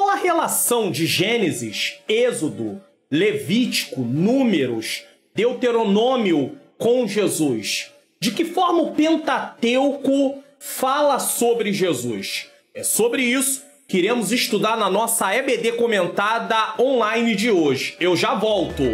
Qual a relação de Gênesis, Êxodo, Levítico, Números, Deuteronômio com Jesus? De que forma o Pentateuco fala sobre Jesus? É sobre isso que iremos estudar na nossa EBD comentada online de hoje. Eu já volto!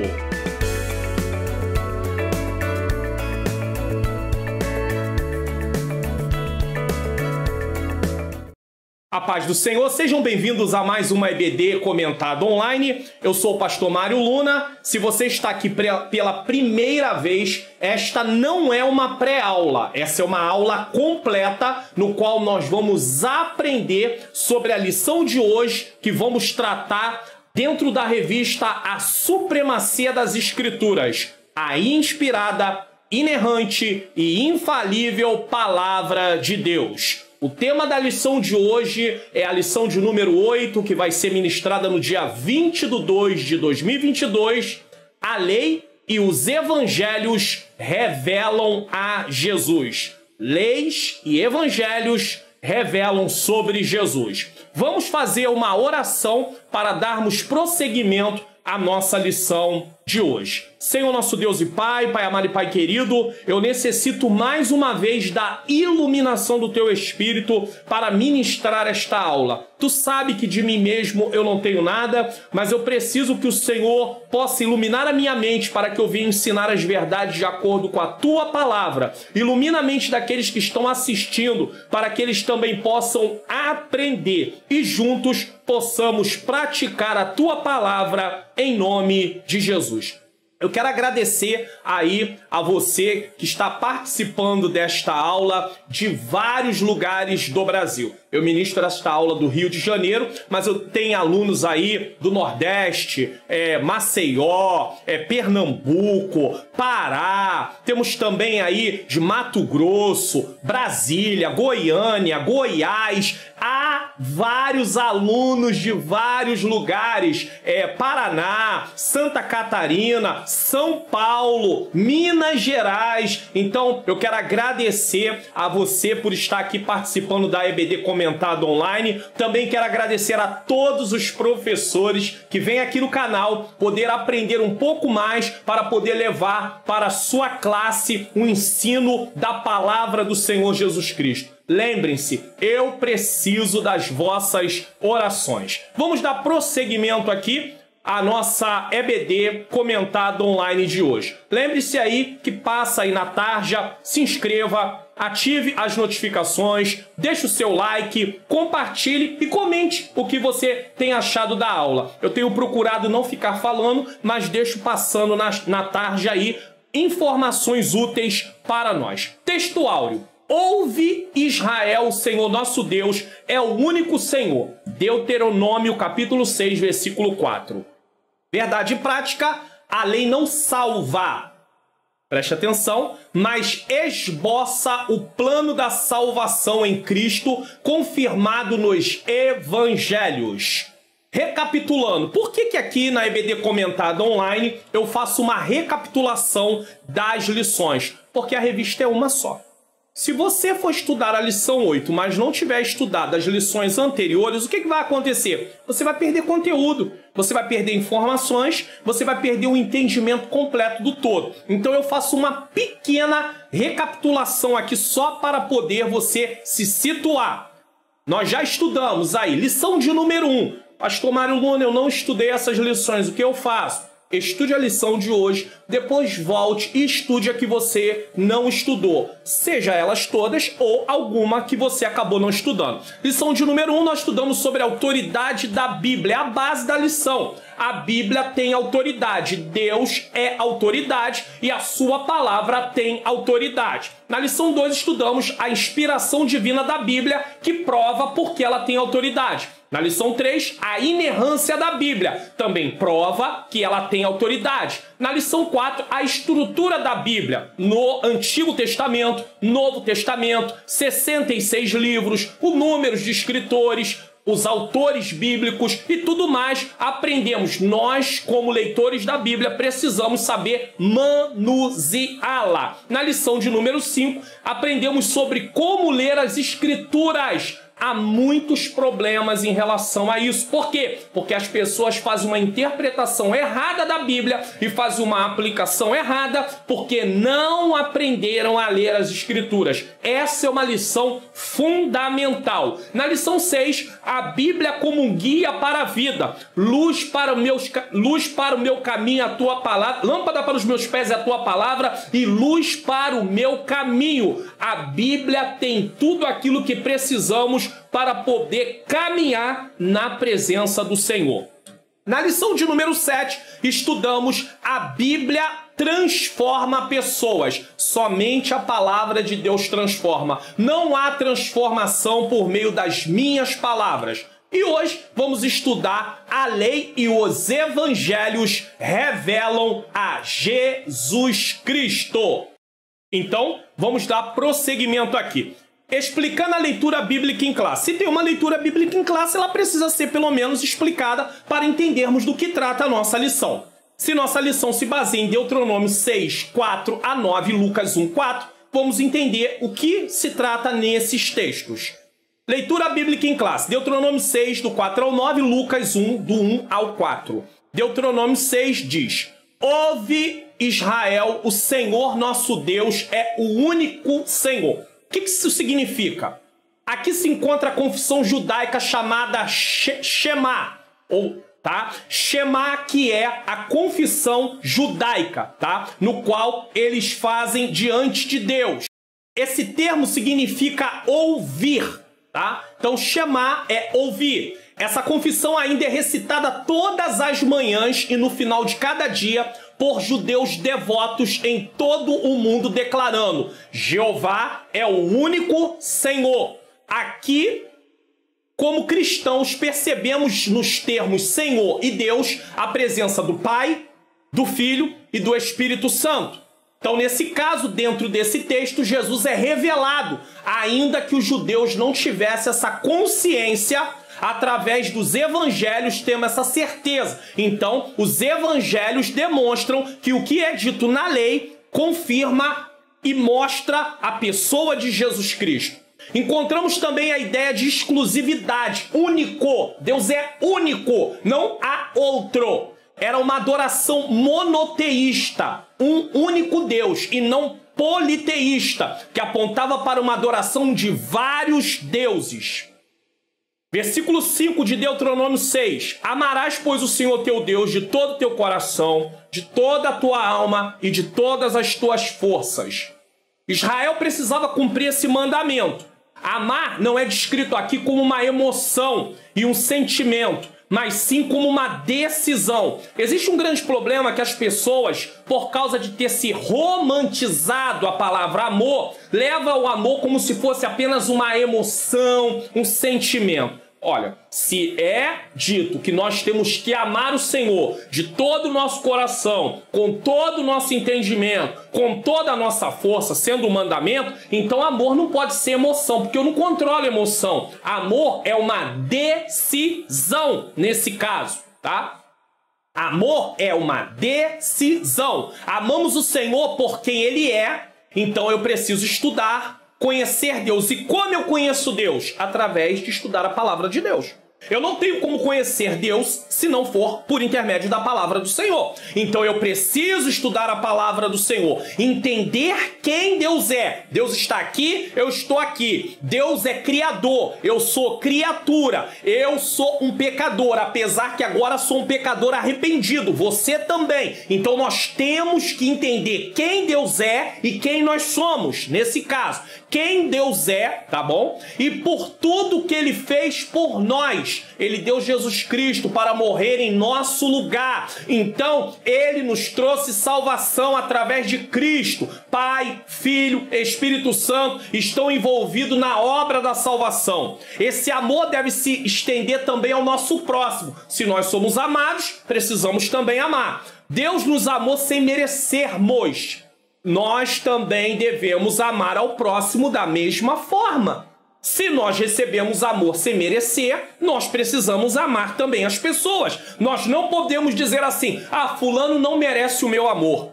A paz do Senhor, sejam bem-vindos a mais uma EBD comentada online. Eu sou o pastor Mário Luna. Se você está aqui pela primeira vez, esta não é uma pré-aula. Essa é uma aula completa no qual nós vamos aprender sobre a lição de hoje que vamos tratar dentro da revista A Supremacia das Escrituras, a inspirada, inerrante e infalível Palavra de Deus. O tema da lição de hoje é a lição de número 8, que vai ser ministrada no dia 20/2 de 2022. A lei e os evangelhos revelam a Jesus. Leis e evangelhos revelam sobre Jesus. Vamos fazer uma oração para darmos prosseguimento à nossa lição de hoje. Senhor nosso Deus e Pai, Pai amado e Pai querido, eu necessito mais uma vez da iluminação do Teu Espírito para ministrar esta aula. Tu sabe que de mim mesmo eu não tenho nada, mas eu preciso que o Senhor possa iluminar a minha mente para que eu venha ensinar as verdades de acordo com a Tua Palavra. Ilumina a mente daqueles que estão assistindo para que eles também possam aprender e juntos possamos praticar a Tua Palavra em nome de Jesus. Eu quero agradecer aí a você que está participando desta aula de vários lugares do Brasil. Eu ministro esta aula do Rio de Janeiro, mas eu tenho alunos aí do Nordeste, Maceió, Pernambuco, Pará. Temos também aí de Mato Grosso, Brasília, Goiânia, Goiás. Há vários alunos de vários lugares, Paraná, Santa Catarina, São Paulo, Minas Gerais. Então, eu quero agradecer a você por estar aqui participando da EBD Comentada Online. Também quero agradecer a todos os professores que vêm aqui no canal poder aprender um pouco mais para poder levar para a sua classe o ensino da Palavra do Senhor Jesus Cristo. Lembrem-se, eu preciso das vossas orações. Vamos dar prosseguimento aqui à nossa EBD comentada online de hoje. Lembre-se aí que passa aí na tarja, se inscreva, ative as notificações, deixe o seu like, compartilhe e comente o que você tem achado da aula. Eu tenho procurado não ficar falando, mas deixo passando na tarja aí informações úteis para nós. Texto áureo. Ouve Israel, o Senhor nosso Deus é o único Senhor. Deuteronômio capítulo 6, versículo 4. Verdade prática, a lei não salva, preste atenção, mas esboça o plano da salvação em Cristo, confirmado nos evangelhos. Recapitulando, por que aqui na EBD Comentada Online eu faço uma recapitulação das lições? Porque a revista é uma só. Se você for estudar a lição 8, mas não tiver estudado as lições anteriores, o que vai acontecer? Você vai perder conteúdo, você vai perder informações, você vai perder o entendimento completo do todo. Então eu faço uma pequena recapitulação aqui só para poder você se situar. Nós já estudamos aí, lição de número 1. Pastor Mário Luna, eu não estudei essas lições, o que eu faço? Estude a lição de hoje, depois volte e estude a que você não estudou. Seja elas todas ou alguma que você acabou não estudando. Lição de número 1, nós estudamos sobre a autoridade da Bíblia, é a base da lição. A Bíblia tem autoridade, Deus é autoridade e a sua palavra tem autoridade. Na lição 2 estudamos a inspiração divina da Bíblia, que prova porque ela tem autoridade. Na lição 3, a inerrância da Bíblia também prova que ela tem autoridade. Na lição 4, a estrutura da Bíblia no Antigo Testamento, Novo Testamento, 66 livros, o número de escritores, os autores bíblicos e tudo mais. Aprendemos. Nós, como leitores da Bíblia, precisamos saber manuseá-la. Na lição de número 5, aprendemos sobre como ler as Escrituras. há muitos problemas em relação a isso. Por quê? Porque as pessoas fazem uma interpretação errada da Bíblia e fazem uma aplicação errada porque não aprenderam a ler as Escrituras. Essa é uma lição fundamental. Na lição 6, a Bíblia como um guia para a vida, luz para o meu caminho, a tua palavra, lâmpada para os meus pés é a tua palavra e luz para o meu caminho. A Bíblia tem tudo aquilo que precisamos para poder caminhar na presença do Senhor. Na lição de número 7, estudamos a Bíblia transforma pessoas. Somente a palavra de Deus transforma. Não há transformação por meio das minhas palavras. E hoje vamos estudar a lei e os evangelhos revelam a Jesus Cristo. Então, vamos dar prosseguimento aqui. Explicando a leitura bíblica em classe. Se tem uma leitura bíblica em classe, ela precisa ser pelo menos explicada para entendermos do que trata a nossa lição. Se nossa lição se baseia em Deuteronômio 6, 4 a 9, Lucas 1, 4, vamos entender o que se trata nesses textos. Leitura bíblica em classe. Deuteronômio 6, do 4 ao 9, Lucas 1, do 1 ao 4. Deuteronômio 6 diz: Ouve, Israel, o Senhor nosso Deus é o único Senhor. O que isso significa? Aqui se encontra a confissão judaica chamada Shema, Shema, que é a confissão judaica, no qual eles fazem diante de Deus. Esse termo significa ouvir, Então, Shema é ouvir. Essa confissão ainda é recitada todas as manhãs e no final de cada dia por judeus devotos em todo o mundo, declarando: Jeová é o único Senhor. Aqui, como cristãos, percebemos nos termos Senhor e Deus a presença do Pai, do Filho e do Espírito Santo. Então, nesse caso, dentro desse texto, Jesus é revelado, ainda que os judeus não tivessem essa consciência. Através dos evangelhos temos essa certeza. Então, os evangelhos demonstram que o que é dito na lei confirma e mostra a pessoa de Jesus Cristo. Encontramos também a ideia de exclusividade, único. Deus é único, não há outro. Era uma adoração monoteísta, um único Deus, e não politeísta, que apontava para uma adoração de vários deuses. Versículo 5 de Deuteronômio 6. Amarás, pois, o Senhor teu Deus de todo o teu coração, de toda a tua alma e de todas as tuas forças. Israel precisava cumprir esse mandamento. Amar não é descrito aqui como uma emoção e um sentimento, mas sim como uma decisão. Existe um grande problema que as pessoas, por causa de ter se romantizado a palavra amor, levam o amor como se fosse apenas uma emoção, um sentimento. Olha, se é dito que nós temos que amar o Senhor de todo o nosso coração, com todo o nosso entendimento, com toda a nossa força, sendo um mandamento, então amor não pode ser emoção, porque eu não controlo a emoção. Amor é uma decisão nesse caso, Amor é uma decisão. Amamos o Senhor por quem Ele é, então eu preciso estudar, conhecer Deus. E como eu conheço Deus? Através de estudar a palavra de Deus. Eu não tenho como conhecer Deus se não for por intermédio da palavra do Senhor. Então eu preciso estudar a palavra do Senhor, entender quem Deus é. Deus está aqui, eu estou aqui. Deus é criador, eu sou criatura. Eu sou um pecador, apesar que agora sou um pecador arrependido. Você também. Então nós temos que entender quem Deus é e quem nós somos. Nesse caso, quem Deus é, tá bom? E por tudo que Ele fez por nós. Ele deu Jesus Cristo para morrer em nosso lugar. Então, Ele nos trouxe salvação através de Cristo. Pai, Filho, Espírito Santo estão envolvidos na obra da salvação. Esse amor deve se estender também ao nosso próximo. Se nós somos amados, precisamos também amar. Deus nos amou sem merecermos. Nós também devemos amar ao próximo da mesma forma. Se nós recebemos amor sem merecer, nós precisamos amar também as pessoas. Nós não podemos dizer assim: ah, fulano não merece o meu amor.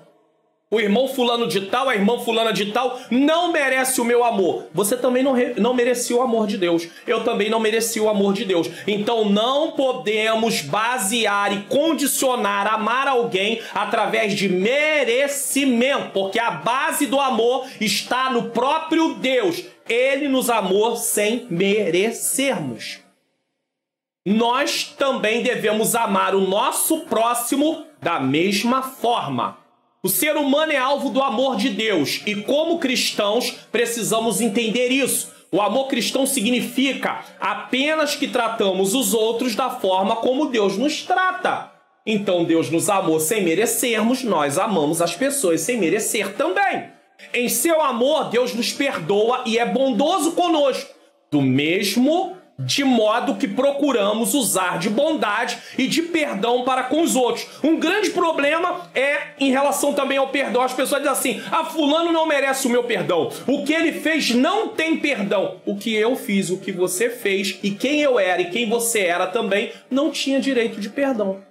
O irmão fulano de tal, a irmã fulana de tal não merece o meu amor. Você também não merecia o amor de Deus. Eu também não mereci o amor de Deus. Então não podemos basear e condicionar amar alguém através de merecimento, porque a base do amor está no próprio Deus. Ele nos amou sem merecermos. Nós também devemos amar o nosso próximo da mesma forma. O ser humano é alvo do amor de Deus e, como cristãos, precisamos entender isso. O amor cristão significa apenas que tratamos os outros da forma como Deus nos trata. Então Deus nos amou sem merecermos, nós amamos as pessoas sem merecer também. Em seu amor, Deus nos perdoa e é bondoso conosco, de modo que procuramos usar de bondade e de perdão para com os outros. Um grande problema é em relação também ao perdão. As pessoas dizem assim, fulano não merece o meu perdão. O que ele fez não tem perdão. O que eu fiz, o que você fez e quem eu era e quem você era também não tinha direito de perdão.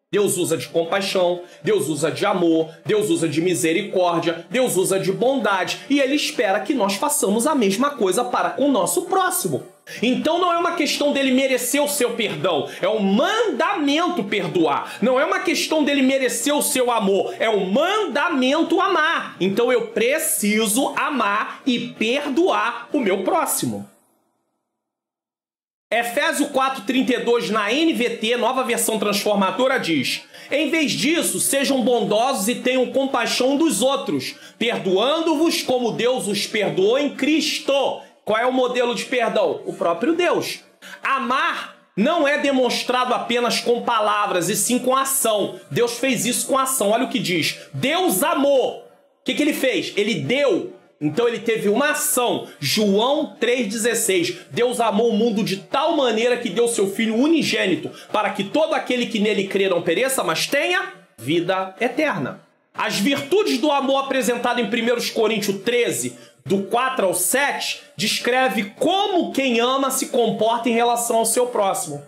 Deus usa de compaixão, Deus usa de amor, Deus usa de misericórdia, Deus usa de bondade e Ele espera que nós façamos a mesma coisa para com o nosso próximo. Então não é uma questão dele merecer o seu perdão, é um mandamento perdoar. Não é uma questão dele merecer o seu amor, é um mandamento amar. Então eu preciso amar e perdoar o meu próximo. Efésios 4:32 na NVT, nova versão transformadora, diz: em vez disso, sejam bondosos e tenham compaixão dos outros, perdoando-vos como Deus os perdoou em Cristo. Qual é o modelo de perdão? O próprio Deus. Amar não é demonstrado apenas com palavras, e sim com ação. Deus fez isso com ação. Olha o que diz. Deus amou. O que ele fez? Ele deu. Então ele teve uma ação. João 3,16. Deus amou o mundo de tal maneira que deu seu Filho unigênito, para que todo aquele que nele crê não pereça, mas tenha vida eterna. As virtudes do amor apresentado em 1 Coríntios 13, do 4 ao 7, descreve como quem ama se comporta em relação ao seu próximo.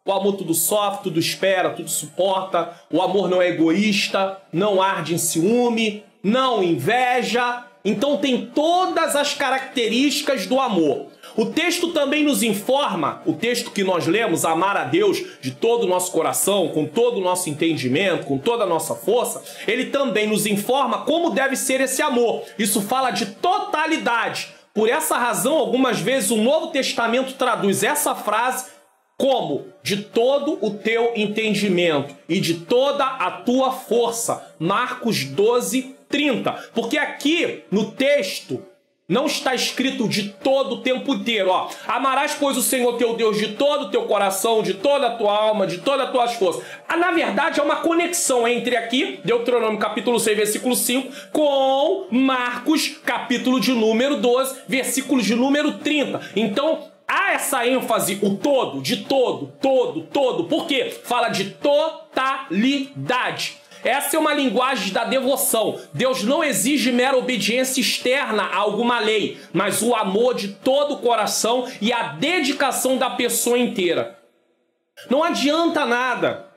O amor tudo sofre, tudo espera, tudo suporta. O amor não é egoísta, não arde em ciúme, não inveja. Então tem todas as características do amor. O texto também nos informa, o texto que nós lemos, amar a Deus de todo o nosso coração, com todo o nosso entendimento, com toda a nossa força, ele também nos informa como deve ser esse amor. Isso fala de totalidade. Por essa razão, algumas vezes o Novo Testamento traduz essa frase como de todo o teu entendimento e de toda a tua força. Marcos 12:30. Porque aqui no texto não está escrito de todo o tempo inteiro, ó. Amarás, pois, o Senhor teu Deus de todo o teu coração, de toda a tua alma, de todas as tuas forças. Na verdade, é uma conexão entre aqui, Deuteronômio capítulo 6, versículo 5, com Marcos, capítulo de número 12, versículo de número 30. Então, há essa ênfase, o todo, de todo, por quê? Fala de totalidade. Essa é uma linguagem da devoção. Deus não exige mera obediência externa a alguma lei, mas o amor de todo o coração e a dedicação da pessoa inteira. Não adianta nada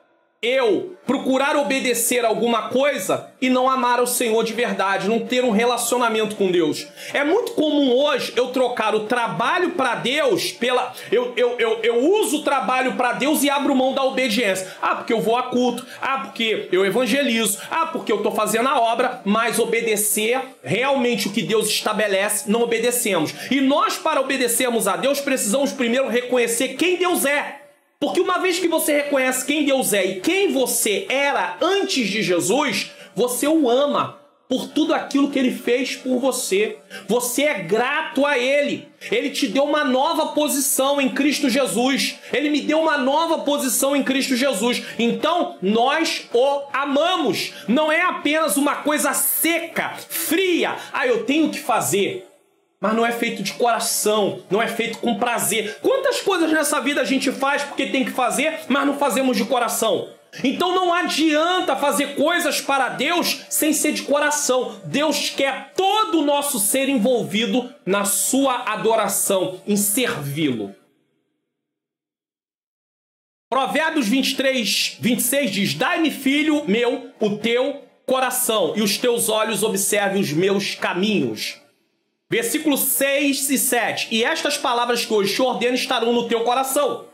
eu procurar obedecer alguma coisa e não amar o Senhor de verdade, não ter um relacionamento com Deus. É muito comum hoje eu trocar o trabalho para Deus pela... Eu uso o trabalho para Deus e abro mão da obediência. Porque eu vou a culto. Porque eu evangelizo. Porque eu estou fazendo a obra. Mas obedecer realmente o que Deus estabelece, não obedecemos. E nós, para obedecermos a Deus, precisamos primeiro reconhecer quem Deus é. Porque uma vez que você reconhece quem Deus é e quem você era antes de Jesus, você o ama por tudo aquilo que Ele fez por você. Você é grato a Ele. Ele te deu uma nova posição em Cristo Jesus. Ele me deu uma nova posição em Cristo Jesus. Então, nós o amamos. Não é apenas uma coisa seca, fria. Eu tenho que fazer. Mas não é feito de coração, não é feito com prazer. Quantas coisas nessa vida a gente faz porque tem que fazer, mas não fazemos de coração? Então não adianta fazer coisas para Deus sem ser de coração. Deus quer todo o nosso ser envolvido na sua adoração, em servi-lo. Provérbios 23:26 diz: dai-me, filho meu, o teu coração e os teus olhos observem os meus caminhos. Versículos 6 e 7. E estas palavras que hoje te ordeno estarão no teu coração,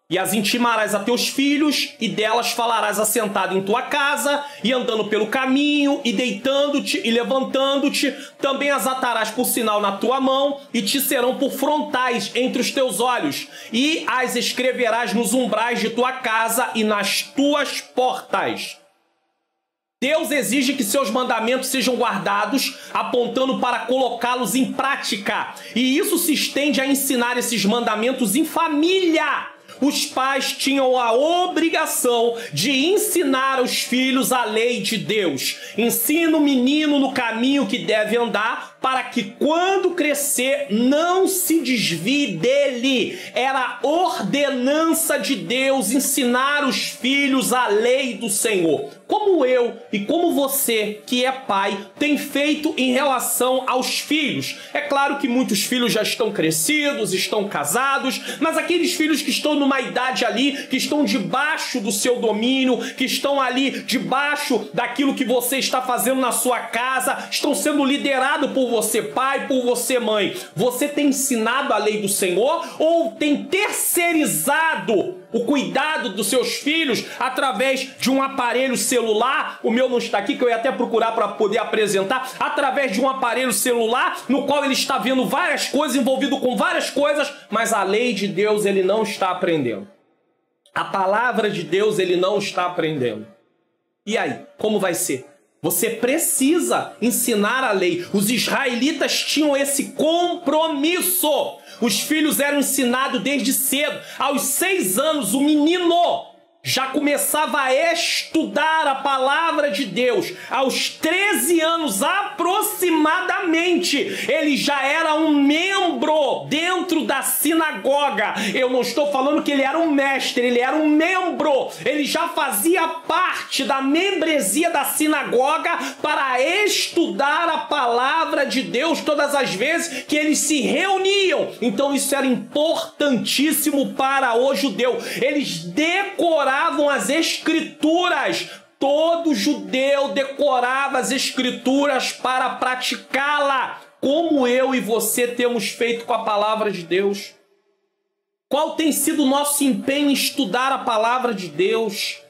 e as intimarás a teus filhos, e delas falarás assentado em tua casa, e andando pelo caminho, e deitando-te e levantando-te. Também as atarás por sinal na tua mão, e te serão por frontais entre os teus olhos. E as escreverás nos umbrais de tua casa e nas tuas portas. Deus exige que seus mandamentos sejam guardados, apontando para colocá-los em prática. E isso se estende a ensinar esses mandamentos em família. Os pais tinham a obrigação de ensinar aos filhos a lei de Deus. Ensina o menino no caminho que deve andar, para que quando crescer não se desvie dele. Era ordenança de Deus ensinar os filhos a lei do Senhor. Como eu e como você, que é pai, tem feito em relação aos filhos. É claro que muitos filhos já estão crescidos, estão casados, mas aqueles filhos que estão numa idade ali, que estão debaixo do seu domínio, que estão ali debaixo daquilo que você está fazendo na sua casa, estão sendo liderados por você, pai, por você, mãe. Você tem ensinado a lei do Senhor ou tem terceirizado o cuidado dos seus filhos através de um aparelho celular? O meu não está aqui, que eu ia até procurar para poder apresentar. Através de um aparelho celular no qual ele está vendo várias coisas, envolvido com várias coisas, mas a lei de Deus ele não está aprendendo. A palavra de Deus ele não está aprendendo. E aí, como vai ser? Você precisa ensinar a lei. Os israelitas tinham esse compromisso. Os filhos eram ensinados desde cedo. Aos 6 anos, o menino já começava a estudar a palavra de Deus. Aos 13 anos, aproximadamente, ele já era um membro dentro da sinagoga. Eu não estou falando que ele era um mestre, ele era um membro. Ele já fazia parte da membresia da sinagoga para estudar a palavra de Deus todas as vezes que eles se reuniam. Então isso era importantíssimo para o judeu. Eles decoravam as escrituras. Todo judeu decorava as escrituras para praticá-la, como eu e você temos feito com a palavra de Deus. Qual tem sido o nosso empenho em estudar a palavra de Deus?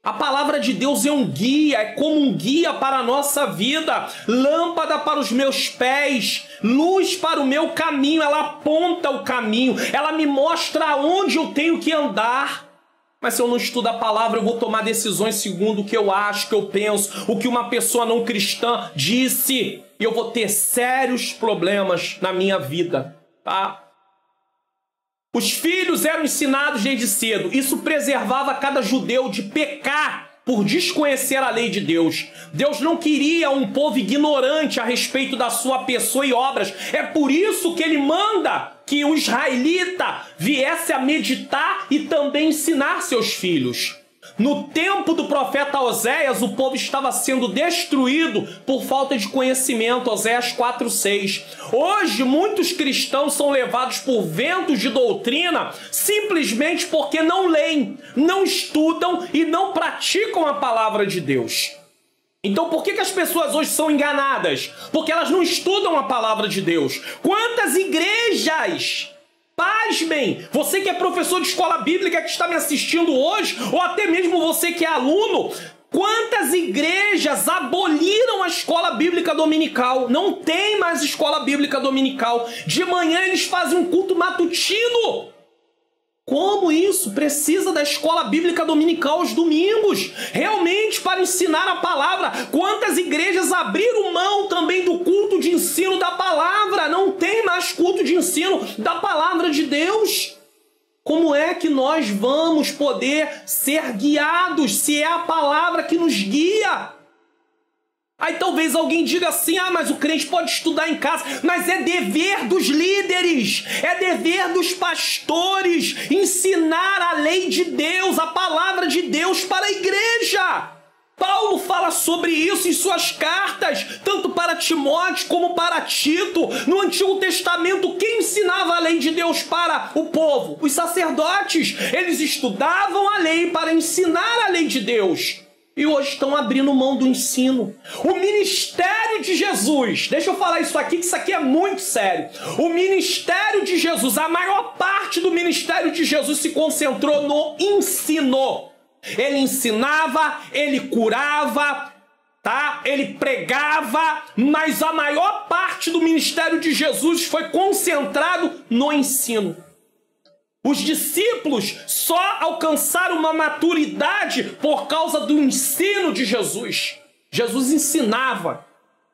A palavra de Deus é um guia, é como um guia para a nossa vida, lâmpada para os meus pés, luz para o meu caminho. Ela aponta o caminho, ela me mostra aonde eu tenho que andar. Mas se eu não estudo a palavra, eu vou tomar decisões segundo o que eu acho, o que eu penso, o que uma pessoa não cristã disse. E eu vou ter sérios problemas na minha vida, tá? Os filhos eram ensinados desde cedo. Isso preservava cada judeu de pecar por desconhecer a lei de Deus. Deus não queria um povo ignorante a respeito da sua pessoa e obras. É por isso que ele manda que o israelita viesse a meditar e também ensinar seus filhos. No tempo do profeta Oséias, o povo estava sendo destruído por falta de conhecimento. Oséias 4:6. Hoje, muitos cristãos são levados por ventos de doutrina simplesmente porque não leem, não estudam e não praticam a palavra de Deus. Então, por que as pessoas hoje são enganadas? Porque elas não estudam a palavra de Deus. Quantas igrejas... Pasmem, você que é professor de escola bíblica que está me assistindo hoje, ou até mesmo você que é aluno, quantas igrejas aboliram a escola bíblica dominical? Não tem mais escola bíblica dominical. De manhã eles fazem um culto matutino. Como isso? Precisa da escola bíblica dominical aos domingos, realmente para ensinar a palavra. Quantas igrejas abriram mão também do culto de ensino da palavra? Não tem mais culto de ensino da palavra de Deus. Como é que nós vamos poder ser guiados se é a palavra que nos guia? Aí talvez alguém diga assim, mas o crente pode estudar em casa. Mas é dever dos líderes, é dever dos pastores ensinar a lei de Deus, a palavra de Deus para a igreja. Paulo fala sobre isso em suas cartas, tanto para Timóteo como para Tito. No Antigo Testamento, quem ensinava a lei de Deus para o povo? Os sacerdotes. Eles estudavam a lei para ensinar a lei de Deus. e hoje estão abrindo mão do ensino. O ministério de Jesus, deixa eu falar isso aqui, que isso aqui é muito sério. O ministério de Jesus, a maior parte do ministério de Jesus se concentrou no ensino. Ele ensinava, ele curava, tá? Ele pregava, mas a maior parte do ministério de Jesus foi concentrado no ensino. Os discípulos só alcançaram uma maturidade por causa do ensino de Jesus. Jesus ensinava.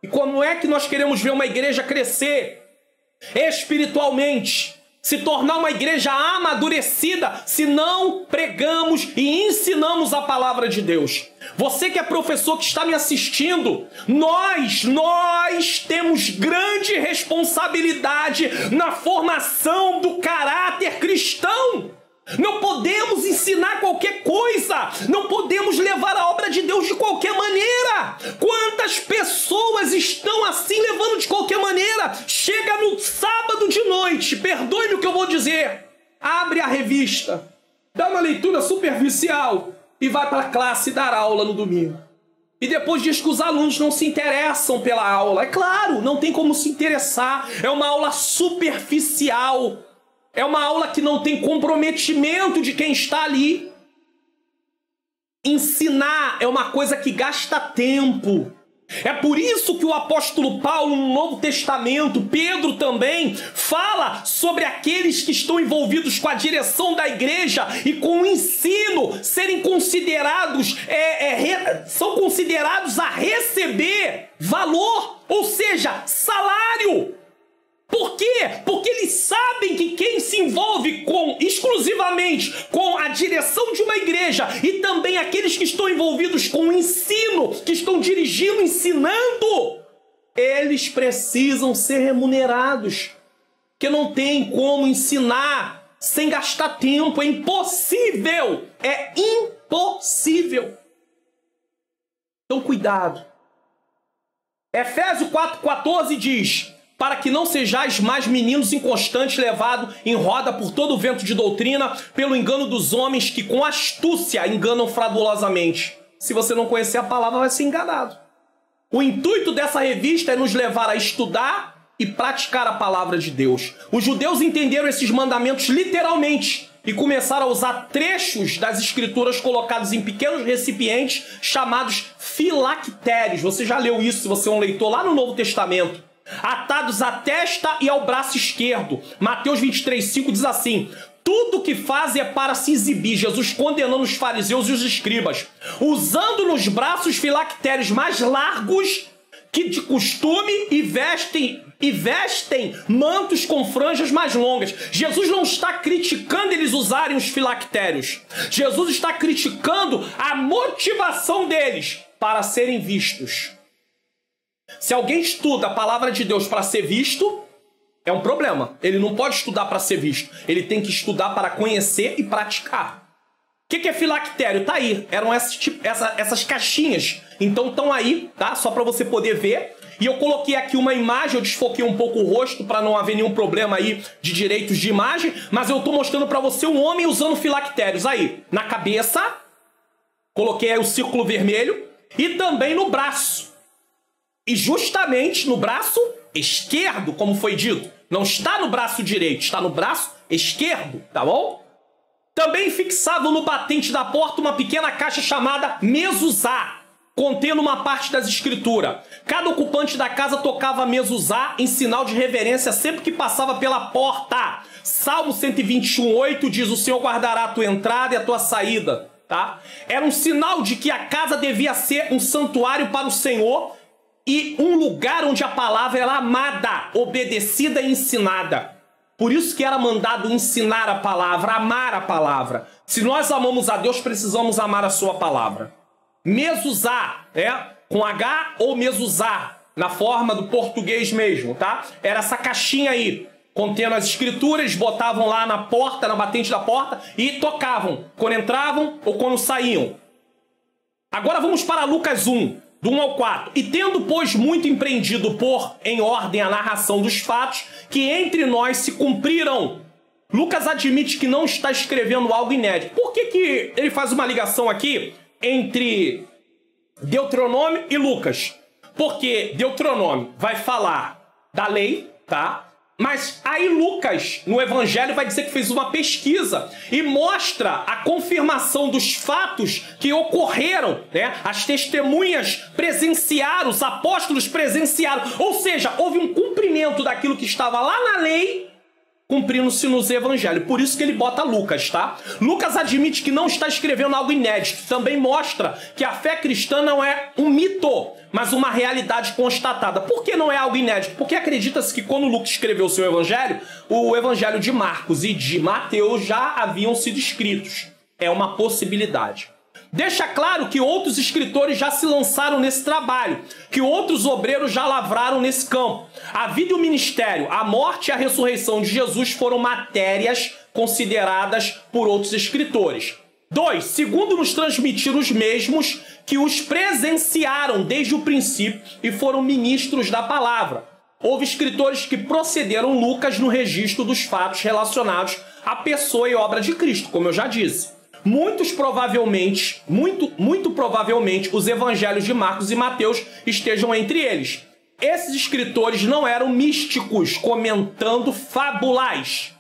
E como é que nós queremos ver uma igreja crescer espiritualmente, se tornar uma igreja amadurecida, se não pregamos e ensinamos a palavra de Deus? Você que é professor, que está me assistindo, nós temos grande responsabilidade na formação do caráter cristão. Não podemos ensinar qualquer coisa, não podemos levar a obra de Deus de qualquer maneira. Quantas pessoas estão assim levando de qualquer maneira? Chega no sábado de noite, perdoe-me o que eu vou dizer, abre a revista, dá uma leitura superficial e vai para a classe dar aula no domingo. E depois diz que os alunos não se interessam pela aula. É claro, não tem como se interessar, é uma aula superficial. É uma aula que não tem comprometimento de quem está ali. Ensinar é uma coisa que gasta tempo. É por isso que o apóstolo Paulo, no Novo Testamento, Pedro também, fala sobre aqueles que estão envolvidos com a direção da igreja e com o ensino, serem considerados, são considerados a receber valor, ou seja, salário. Por quê? Porque eles sabem que quem se envolve exclusivamente com a direção de uma igreja e também aqueles que estão envolvidos com o ensino, que estão dirigindo, ensinando, eles precisam ser remunerados. Porque não tem como ensinar sem gastar tempo. É impossível. É impossível. Então, cuidado. Efésios 4,14 diz: para que não sejais mais meninos inconstantes, levados em roda por todo o vento de doutrina, pelo engano dos homens que com astúcia enganam fraudulosamente. Se você não conhecer a palavra, vai ser enganado. O intuito dessa revista é nos levar a estudar e praticar a palavra de Deus. Os judeus entenderam esses mandamentos literalmente e começaram a usar trechos das escrituras colocados em pequenos recipientes chamados filactérios. Você já leu isso, se você é um leitor, lá no Novo Testamento. Atados à testa e ao braço esquerdo. Mateus 23,5 diz assim: tudo o que fazem é para se exibir. Jesus condenando os fariseus e os escribas, usando nos braços filactérios mais largos que de costume e vestem mantos com franjas mais longas. Jesus não está criticando eles usarem os filactérios. Jesus está criticando a motivação deles para serem vistos. Se alguém estuda a palavra de Deus para ser visto, é um problema. Ele não pode estudar para ser visto. Ele tem que estudar para conhecer e praticar. O que é filactério? Tá aí. Eram essas caixinhas. Então estão aí, tá? Só para você poder ver. E eu coloquei aqui uma imagem, eu desfoquei um pouco o rosto para não haver nenhum problema aí de direitos de imagem. Mas eu tô mostrando para você um homem usando filactérios aí. Na cabeça, coloquei aí o círculo vermelho. E também no braço. E justamente no braço esquerdo, como foi dito. Não está no braço direito, está no braço esquerdo, tá bom? Também fixavam no batente da porta uma pequena caixa chamada mezuzá, contendo uma parte das escrituras. Cada ocupante da casa tocava mezuzá em sinal de reverência sempre que passava pela porta. Salmo 121:8 diz: o Senhor guardará a tua entrada e a tua saída. Tá? Era um sinal de que a casa devia ser um santuário para o Senhor e um lugar onde a palavra era amada, obedecida e ensinada. Por isso que era mandado ensinar a palavra, amar a palavra. Se nós amamos a Deus, precisamos amar a sua palavra. Mezuzá, com H ou mezuzá, na forma do português mesmo, tá? Era essa caixinha aí, contendo as escrituras, botavam lá na porta, na batente da porta, e tocavam, quando entravam ou quando saíam. Agora vamos para Lucas 1, do 1 ao 4. E tendo, pois, muito empreendido pôr em ordem a narração dos fatos que entre nós se cumpriram. Lucas admite que não está escrevendo algo inédito. Por que ele faz uma ligação aqui entre Deuteronômio e Lucas. Porque Deuteronômio vai falar da lei, tá? Mas aí Lucas, no Evangelho, vai dizer que fez uma pesquisa e mostra a confirmação dos fatos que ocorreram, né? As testemunhas presenciaram, os apóstolos presenciaram. Ou seja, houve um cumprimento daquilo que estava lá na lei, cumprindo-se nos evangelhos. Por isso que ele bota Lucas, tá? Lucas admite que não está escrevendo algo inédito. Também mostra que a fé cristã não é um mito, mas uma realidade constatada. Por que não é algo inédito? Porque acredita-se que quando Lucas escreveu o seu evangelho, o evangelho de Marcos e de Mateus já haviam sido escritos. É uma possibilidade. Deixa claro que outros escritores já se lançaram nesse trabalho, que outros obreiros já lavraram nesse campo. A vida e o ministério, a morte e a ressurreição de Jesus foram matérias consideradas por outros escritores. 2. Segundo nos transmitiram os mesmos que os presenciaram desde o princípio e foram ministros da palavra. Houve escritores que procederam Lucas no registro dos fatos relacionados à pessoa e obra de Cristo, como eu já disse. Muito provavelmente, os evangelhos de Marcos e Mateus estejam entre eles. Esses escritores não eram místicos comentando fábulas,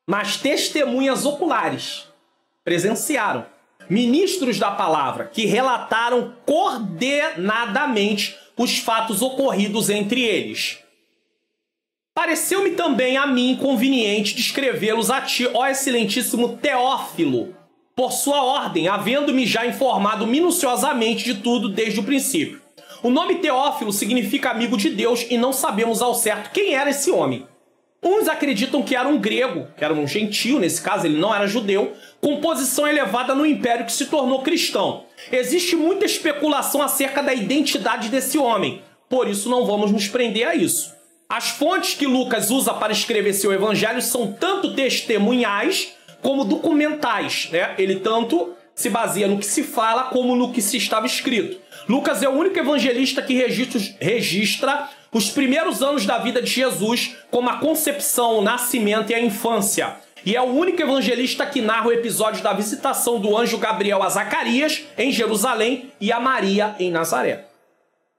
mas testemunhas oculares. Presenciaram. Ministros da palavra que relataram coordenadamente os fatos ocorridos entre eles. Pareceu-me também a mim conveniente descrevê-los a ti, ó excelentíssimo Teófilo, por sua ordem, havendo-me já informado minuciosamente de tudo desde o princípio. O nome Teófilo significa amigo de Deus e não sabemos ao certo quem era esse homem. Uns acreditam que era um grego, que era um gentio, nesse caso ele não era judeu, com posição elevada no império que se tornou cristão. Existe muita especulação acerca da identidade desse homem, por isso não vamos nos prender a isso. As fontes que Lucas usa para escrever seu evangelho são tanto testemunhais como documentais, né? Ele tanto se baseia no que se fala como no que se estava escrito. Lucas é o único evangelista que registra os primeiros anos da vida de Jesus, como a concepção, o nascimento e a infância. E é o único evangelista que narra o episódio da visitação do anjo Gabriel a Zacarias em Jerusalém e a Maria em Nazaré.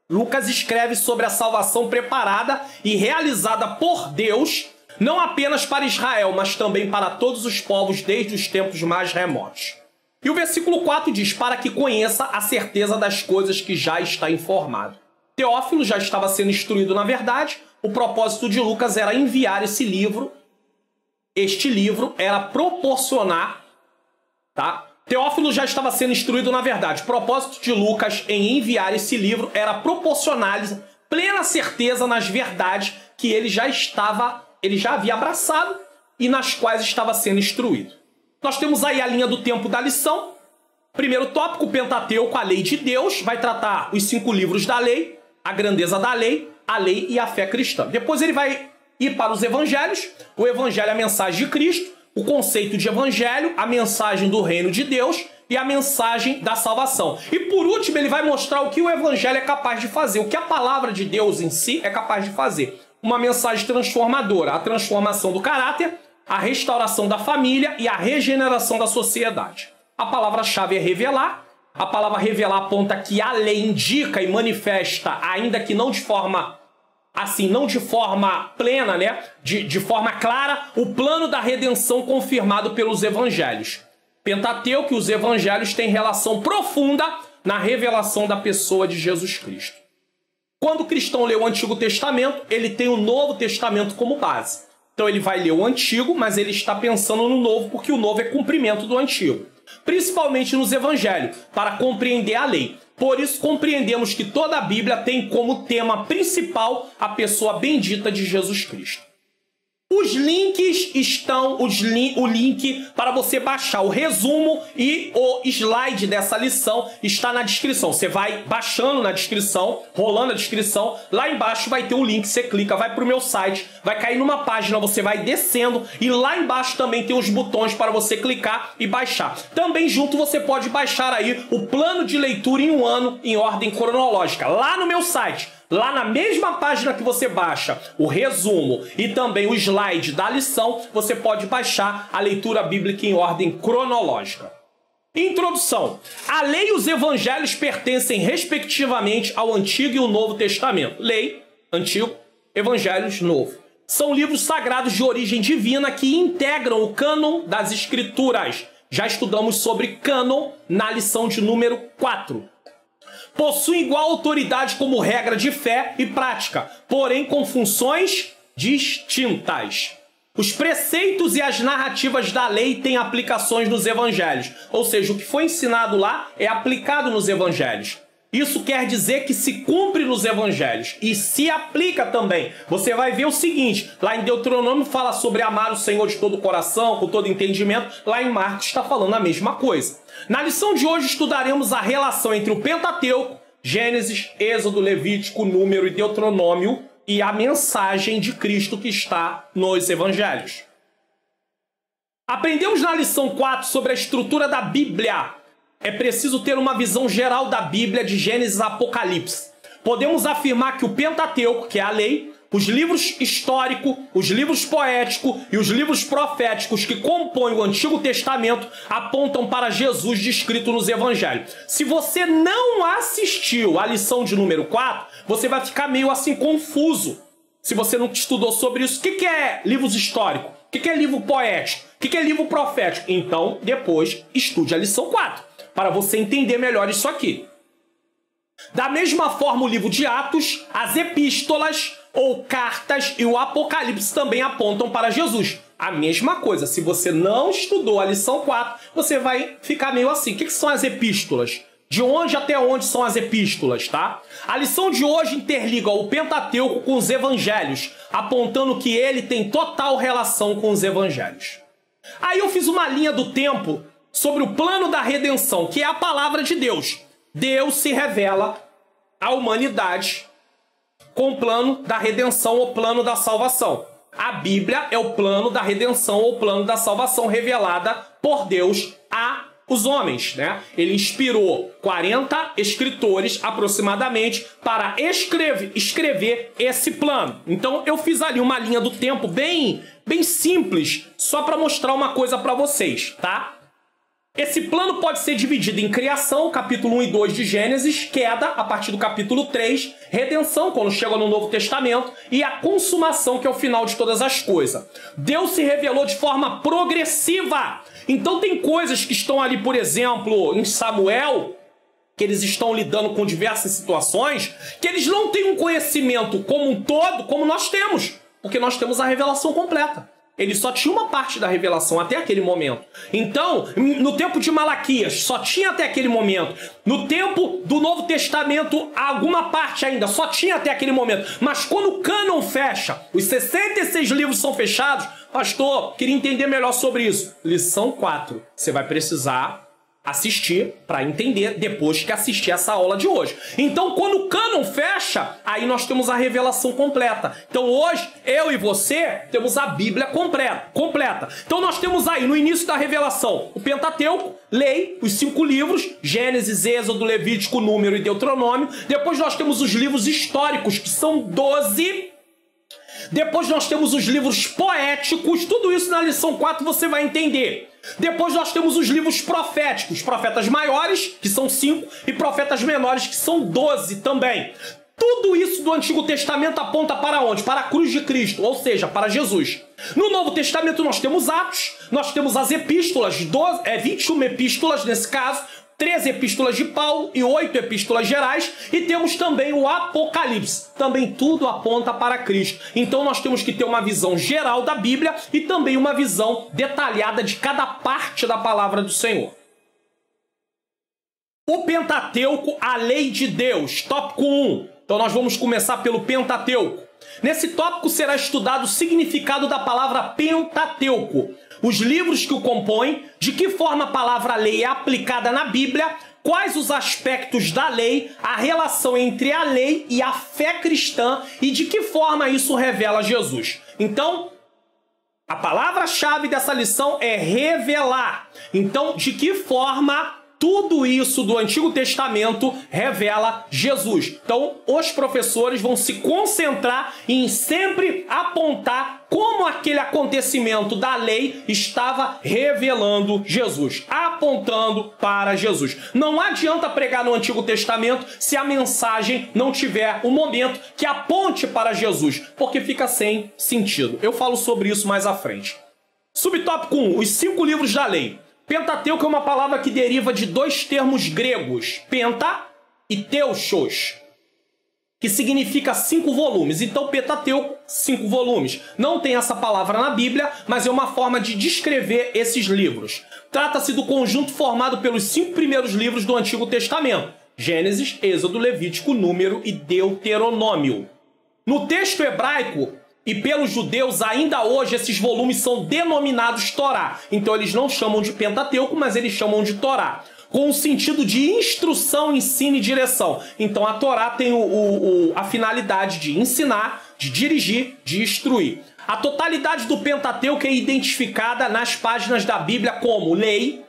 Lucas escreve sobre a salvação preparada e realizada por Deus, não apenas para Israel, mas também para todos os povos desde os tempos mais remotos. E o versículo 4 diz, para que conheça a certeza das coisas que já está informado. Teófilo já estava sendo instruído na verdade, o propósito de Lucas era enviar esse livro. Este livro era proporcionar, tá? Teófilo já estava sendo instruído na verdade. O propósito de Lucas em enviar esse livro era proporcionar plena certeza nas verdades que ele já havia abraçado e nas quais estava sendo instruído. Nós temos aí a linha do tempo da lição. Primeiro tópico, o Pentateuco, a lei de Deus, vai tratar os 5 livros da lei, a grandeza da lei, a lei e a fé cristã. Depois ele vai ir para os evangelhos. O evangelho é a mensagem de Cristo, o conceito de evangelho, a mensagem do reino de Deus e a mensagem da salvação. E por último ele vai mostrar o que o evangelho é capaz de fazer, o que a palavra de Deus em si é capaz de fazer. Uma mensagem transformadora, a transformação do caráter, a restauração da família e a regeneração da sociedade. A palavra-chave é revelar. A palavra revelar aponta que a lei indica e manifesta, ainda que não de forma plena, né? De forma clara, o plano da redenção confirmado pelos evangelhos. Pentateuco e os evangelhos têm relação profunda na revelação da pessoa de Jesus Cristo. Quando o cristão lê o Antigo Testamento, ele tem o Novo Testamento como base. Então ele vai ler o Antigo, mas ele está pensando no Novo, porque o Novo é cumprimento do Antigo. Principalmente nos Evangelhos, para compreender a lei. Por isso compreendemos que toda a Bíblia tem como tema principal a pessoa bendita de Jesus Cristo. Os links estão, o link para você baixar o resumo e o slide dessa lição está na descrição. Você vai baixando na descrição, rolando a descrição, lá embaixo vai ter um link, você clica, vai para o meu site, vai cair numa página, você vai descendo e lá embaixo também tem os botões para você clicar e baixar. Também junto você pode baixar aí o plano de leitura em um ano em ordem cronológica, lá no meu site. Lá na mesma página que você baixa o resumo e também o slide da lição, você pode baixar a leitura bíblica em ordem cronológica. Introdução. A lei e os evangelhos pertencem respectivamente ao Antigo e o Novo Testamento. Lei, Antigo, Evangelhos, Novo. São livros sagrados de origem divina que integram o cânon das Escrituras. Já estudamos sobre cânon na lição de número 4. Possuem igual autoridade como regra de fé e prática, porém com funções distintas. Os preceitos e as narrativas da lei têm aplicações nos evangelhos. Ou seja, o que foi ensinado lá é aplicado nos evangelhos. Isso quer dizer que se cumpre nos evangelhos e se aplica também. Você vai ver o seguinte, lá em Deuteronômio fala sobre amar o Senhor de todo o coração, com todo entendimento. Lá em Marcos está falando a mesma coisa. Na lição de hoje estudaremos a relação entre o Pentateuco, Gênesis, Êxodo, Levítico, Número e Deuteronômio, e a mensagem de Cristo que está nos evangelhos. Aprendemos na lição 4 sobre a estrutura da Bíblia. É preciso ter uma visão geral da Bíblia de Gênesis a Apocalipse. Podemos afirmar que o Pentateuco, que é a lei, os livros históricos, os livros poéticos e os livros proféticos que compõem o Antigo Testamento apontam para Jesus descrito nos evangelhos. Se você não assistiu à lição de número 4, você vai ficar meio assim confuso. Se você não estudou sobre isso, o que é livros históricos? O que é livro poético? O que é livro profético? Então, depois, estude a lição 4, para você entender melhor isso aqui. Da mesma forma, o livro de Atos, as epístolas ou cartas e o Apocalipse também apontam para Jesus. A mesma coisa, se você não estudou a lição 4, você vai ficar meio assim. O que são as epístolas? De onde até onde são as epístolas, tá? A lição de hoje interliga o Pentateuco com os evangelhos, apontando que ele tem total relação com os evangelhos. Aí eu fiz uma linha do tempo sobre o plano da redenção, que é a palavra de Deus. Deus se revela à humanidade com o plano da redenção ou plano da salvação. A Bíblia é o plano da redenção ou plano da salvação revelada por Deus a os homens, né? Ele inspirou 40 escritores aproximadamente para escrever esse plano. Então eu fiz ali uma linha do tempo bem simples, só para mostrar uma coisa para vocês, tá? Esse plano pode ser dividido em criação, capítulo 1 e 2 de Gênesis, queda, a partir do capítulo 3, redenção, quando chega no Novo Testamento, e a consumação, que é o final de todas as coisas. Deus se revelou de forma progressiva. Então tem coisas que estão ali, por exemplo, em Samuel, que eles estão lidando com diversas situações, que eles não têm um conhecimento como um todo, como nós temos, porque nós temos a revelação completa. Ele só tinha uma parte da revelação até aquele momento. Então, no tempo de Malaquias, só tinha até aquele momento. No tempo do Novo Testamento, alguma parte ainda, só tinha até aquele momento. Mas quando o cânon fecha, os 66 livros são fechados, pastor, queria entender melhor sobre isso. Lição 4. Você vai precisar assistir para entender depois que assistir essa aula de hoje. Então, quando o cânon fecha, aí nós temos a revelação completa. Então, hoje, eu e você temos a Bíblia completa. Então, nós temos aí, no início da revelação, o Pentateuco, lei, os 5 livros, Gênesis, Êxodo, Levítico, Número e Deuteronômio. Depois nós temos os livros históricos, que são 12. Depois nós temos os livros poéticos, tudo isso na lição 4 você vai entender. Depois nós temos os livros proféticos, profetas maiores, que são 5, e profetas menores, que são 12 também. Tudo isso do Antigo Testamento aponta para onde? Para a cruz de Cristo, ou seja, para Jesus. No Novo Testamento nós temos Atos, nós temos as epístolas, 21 epístolas nesse caso, 13 epístolas de Paulo e 8 epístolas gerais, e temos também o Apocalipse. Também tudo aponta para Cristo. Então nós temos que ter uma visão geral da Bíblia e também uma visão detalhada de cada parte da palavra do Senhor. O Pentateuco, a lei de Deus, tópico 1. Então nós vamos começar pelo Pentateuco. Nesse tópico será estudado o significado da palavra Pentateuco, os livros que o compõem, de que forma a palavra lei é aplicada na Bíblia, quais os aspectos da lei, a relação entre a lei e a fé cristã e de que forma isso revela Jesus. Então, a palavra-chave dessa lição é revelar. Então, de que forma tudo isso do Antigo Testamento revela Jesus. Então, os professores vão se concentrar em sempre apontar como aquele acontecimento da lei estava revelando Jesus, apontando para Jesus. Não adianta pregar no Antigo Testamento se a mensagem não tiver um momento que aponte para Jesus, porque fica sem sentido. Eu falo sobre isso mais à frente. Subtópico 1, os 5 livros da lei. Pentateuco é uma palavra que deriva de 2 termos gregos, penta e teuchos, que significa 5 volumes. Então, Pentateuco, 5 volumes. Não tem essa palavra na Bíblia, mas é uma forma de descrever esses livros. Trata-se do conjunto formado pelos 5 primeiros livros do Antigo Testamento: Gênesis, Êxodo, Levítico, Número e Deuteronômio. No texto hebraico, e pelos judeus, ainda hoje, esses volumes são denominados Torá. Então, eles não chamam de Pentateuco, mas eles chamam de Torá, com o sentido de instrução, ensino e direção. Então, a Torá tem a finalidade de ensinar, de dirigir, de instruir. A totalidade do Pentateuco é identificada nas páginas da Bíblia como lei.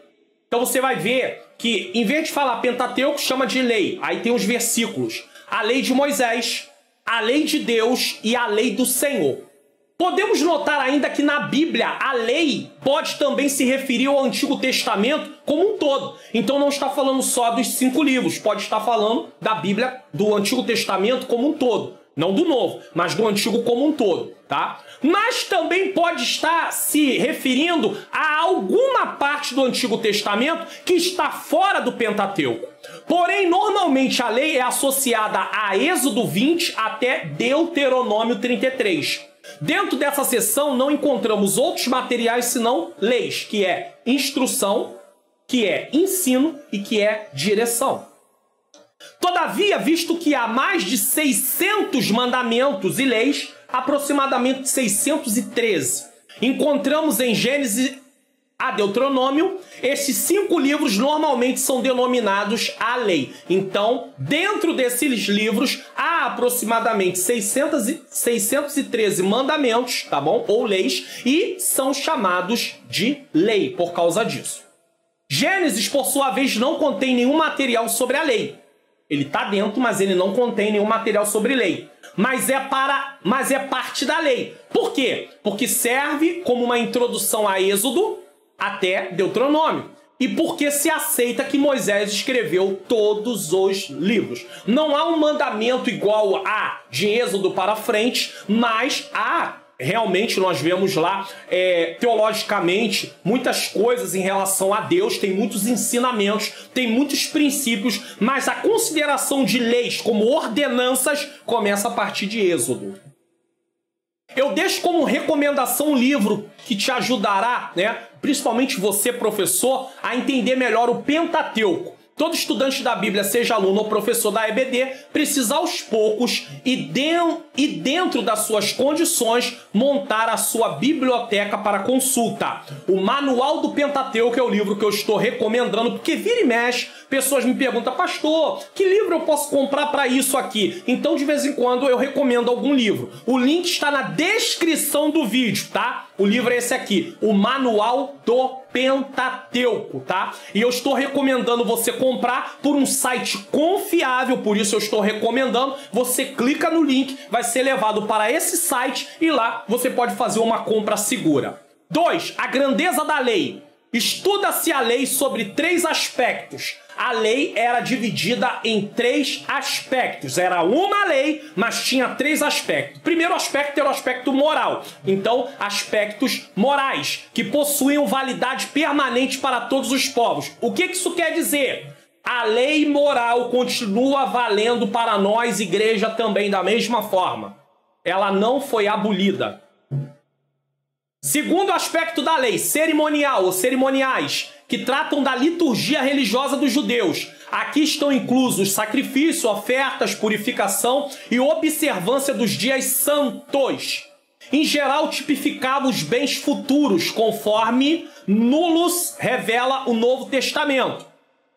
Então, você vai ver que, em vez de falar Pentateuco, chama de lei. Aí tem os versículos. A lei de Moisés, a lei de Deus e a lei do Senhor. Podemos notar ainda que na Bíblia a lei pode também se referir ao Antigo Testamento como um todo. Então não está falando só dos 5 livros, pode estar falando da Bíblia, do Antigo Testamento como um todo. Não do Novo, mas do Antigo como um todo, tá? Mas também pode estar se referindo a alguma parte do Antigo Testamento que está fora do Pentateuco. Porém, normalmente a lei é associada a Êxodo 20 até Deuteronômio 33. Dentro dessa seção não encontramos outros materiais senão leis, que é instrução, que é ensino e que é direção. Todavia, visto que há mais de 600 mandamentos e leis, aproximadamente 613, encontramos em Gênesis a Deuteronômio, esses 5 livros normalmente são denominados a lei. Então, dentro desses livros, há aproximadamente 613 mandamentos, tá bom? Ou leis, e são chamados de lei por causa disso. Gênesis, por sua vez, não contém nenhum material sobre a lei. Ele está dentro, mas ele não contém nenhum material sobre lei. Mas é parte da lei. Por quê? Porque serve como uma introdução a Êxodo até Deuteronômio. E porque se aceita que Moisés escreveu todos os livros. Não há um mandamento igual a de Êxodo para frente, mas há... Realmente nós vemos lá, teologicamente, muitas coisas em relação a Deus, tem muitos ensinamentos, tem muitos princípios, mas a consideração de leis como ordenanças começa a partir de Êxodo. Eu deixo como recomendação um livro que te ajudará, né, principalmente você, professor, a entender melhor o Pentateuco. Todo estudante da Bíblia, seja aluno ou professor da EBD, precisa aos poucos e dentro das suas condições montar a sua biblioteca para consulta. O Manual do Pentateuco é o livro que eu estou recomendando, porque vira e mexe, pessoas me perguntam: pastor, que livro eu posso comprar para isso aqui? Então, de vez em quando, eu recomendo algum livro. O link está na descrição do vídeo, tá? O livro é esse aqui, o Manual do Pentateuco, tá? E eu estou recomendando você comprar por um site confiável, por isso eu estou recomendando. Você clica no link, vai ser levado para esse site e lá você pode fazer uma compra segura. 2. A grandeza da lei. Estuda-se a lei sobre 3 aspectos. A lei era dividida em 3 aspectos. Era uma lei, mas tinha 3 aspectos. O primeiro aspecto era o aspecto moral. Então, aspectos morais, que possuíam validade permanente para todos os povos. O que isso quer dizer? A lei moral continua valendo para nós, igreja, também da mesma forma. Ela não foi abolida. Segundo aspecto da lei, cerimonial ou cerimoniais, que tratam da liturgia religiosa dos judeus. Aqui estão inclusos sacrifício, ofertas, purificação e observância dos dias santos. Em geral, tipificava os bens futuros, conforme Nulos revela o Novo Testamento.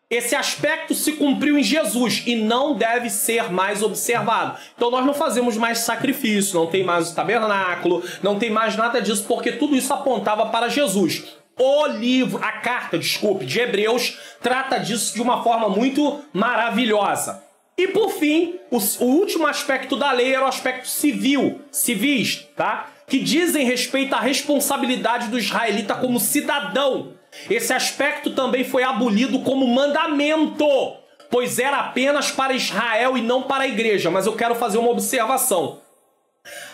Esse aspecto se cumpriu em Jesus e não deve ser mais observado. Então nós não fazemos mais sacrifício, não tem mais o tabernáculo, não tem mais nada disso, porque tudo isso apontava para Jesus. a carta, de Hebreus, trata disso de uma forma muito maravilhosa. E por fim, o último aspecto da lei era o aspecto civis, tá? Que dizem respeito à responsabilidade do israelita como cidadão. Esse aspecto também foi abolido como mandamento, pois era apenas para Israel e não para a igreja. Mas eu quero fazer uma observação.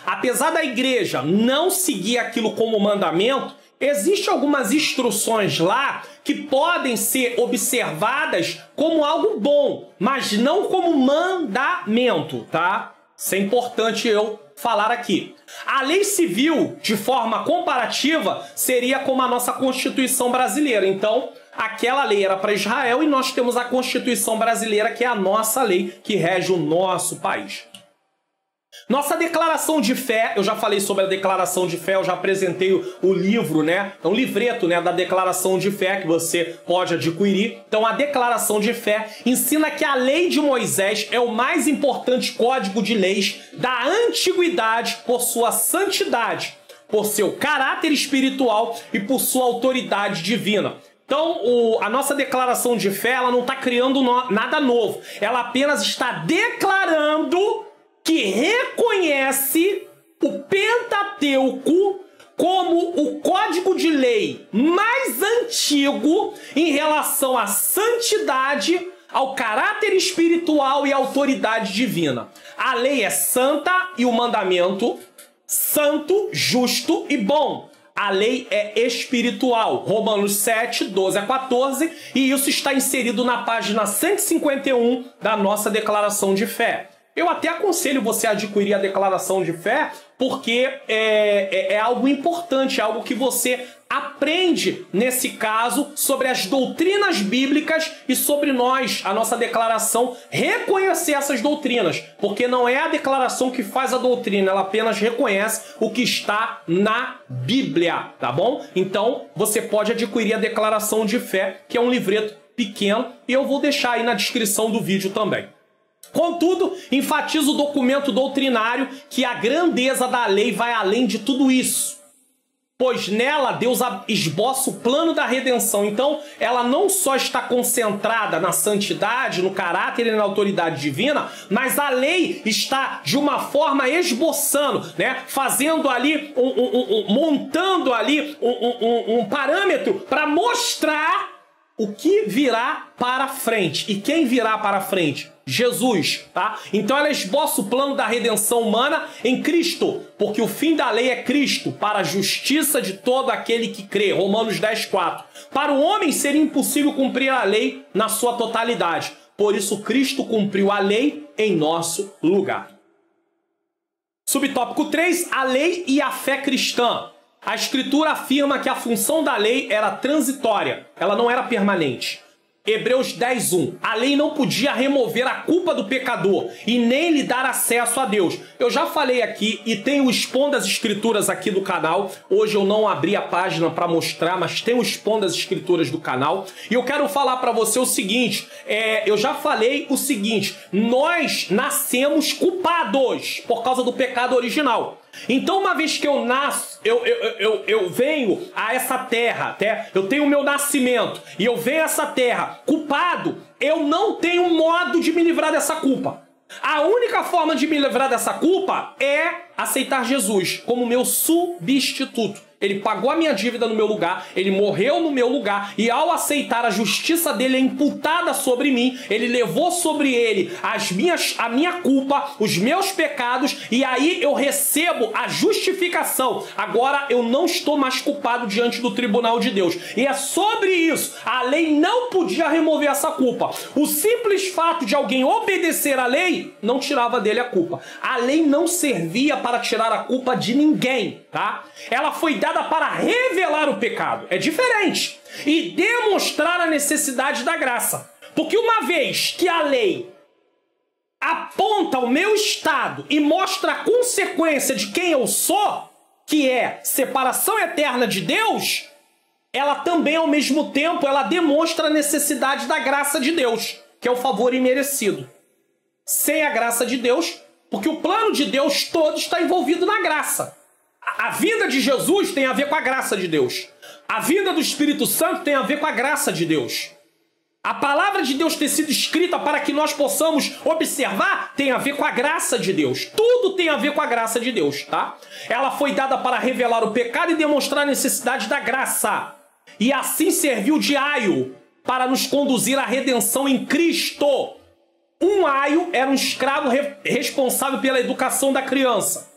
Apesar da igreja não seguir aquilo como mandamento, existem algumas instruções lá que podem ser observadas como algo bom, mas não como mandamento, tá? Isso é importante eu falar aqui. A lei civil, de forma comparativa, seria como a nossa Constituição brasileira. Então, aquela lei era para Israel e nós temos a Constituição brasileira, que é a nossa lei que rege o nosso país. Nossa declaração de fé, eu já falei sobre a declaração de fé, eu já apresentei o livro, né? É um livreto, né, da declaração de fé que você pode adquirir. Então, a declaração de fé ensina que a lei de Moisés é o mais importante código de leis da antiguidade por sua santidade, por seu caráter espiritual e por sua autoridade divina. Então, a nossa declaração de fé, ela não está criando nada novo. Ela apenas está declarando que reconhece o Pentateuco como o código de lei mais antigo em relação à santidade, ao caráter espiritual e à autoridade divina. A lei é santa e o mandamento santo, justo e bom. A lei é espiritual. Romanos 7, 12 a 14, e isso está inserido na página 151 da nossa declaração de fé. Eu até aconselho você a adquirir a declaração de fé, porque é algo importante, é algo que você aprende, nesse caso, sobre as doutrinas bíblicas e sobre nós, a nossa declaração, reconhecer essas doutrinas. Porque não é a declaração que faz a doutrina, ela apenas reconhece o que está na Bíblia, tá bom? Então, você pode adquirir a declaração de fé, que é um livreto pequeno, e eu vou deixar aí na descrição do vídeo também. Contudo, enfatiza o documento doutrinário que a grandeza da lei vai além de tudo isso, pois nela Deus esboça o plano da redenção. Então, ela não só está concentrada na santidade, no caráter e na autoridade divina, mas a lei está de uma forma esboçando, né? Fazendo ali, montando ali um parâmetro para mostrar o que virá para frente. E quem virá para frente? Jesus, tá? Então ela esboça o plano da redenção humana em Cristo, porque o fim da lei é Cristo, para a justiça de todo aquele que crê. Romanos 10, 4. Para o homem seria impossível cumprir a lei na sua totalidade. Por isso Cristo cumpriu a lei em nosso lugar. Subtópico 3, a lei e a fé cristã. A Escritura afirma que a função da lei era transitória, ela não era permanente. Hebreus 10, 1. A lei não podia remover a culpa do pecador e nem lhe dar acesso a Deus. Eu já falei aqui e tenho o Expondo as Escrituras aqui do canal. Hoje eu não abri a página para mostrar, mas tem o Expondo as Escrituras do canal. E eu quero falar para você o seguinte, eu já falei o seguinte, nós nascemos culpados por causa do pecado original. Então, uma vez que eu nasço, eu venho a essa terra, eu tenho o meu nascimento, e eu venho a essa terra culpado, eu não tenho modo de me livrar dessa culpa. A única forma de me livrar dessa culpa é aceitar Jesus como meu substituto. Ele pagou a minha dívida no meu lugar, ele morreu no meu lugar, e ao aceitar, a justiça dele é imputada sobre mim, ele levou sobre ele a minha culpa, os meus pecados, e aí eu recebo a justificação. Agora eu não estou mais culpado diante do tribunal de Deus. E é sobre isso, a lei não podia remover essa culpa. O simples fato de alguém obedecer à lei não tirava dele a culpa. A lei não servia para tirar a culpa de ninguém, tá? Ela foi dada para revelar o pecado, é diferente, e demonstrar a necessidade da graça. Porque uma vez que a lei aponta o meu estado e mostra a consequência de quem eu sou, que é separação eterna de Deus, ela também, ao mesmo tempo, ela demonstra a necessidade da graça de Deus, que é o favor imerecido. Sem a graça de Deus, porque o plano de Deus todo está envolvido na graça. A vida de Jesus tem a ver com a graça de Deus. A vinda do Espírito Santo tem a ver com a graça de Deus. A palavra de Deus ter sido escrita para que nós possamos observar tem a ver com a graça de Deus. Tudo tem a ver com a graça de Deus, tá? Ela foi dada para revelar o pecado e demonstrar a necessidade da graça. E assim serviu de aio para nos conduzir à redenção em Cristo. Um aio era um escravo responsável pela educação da criança.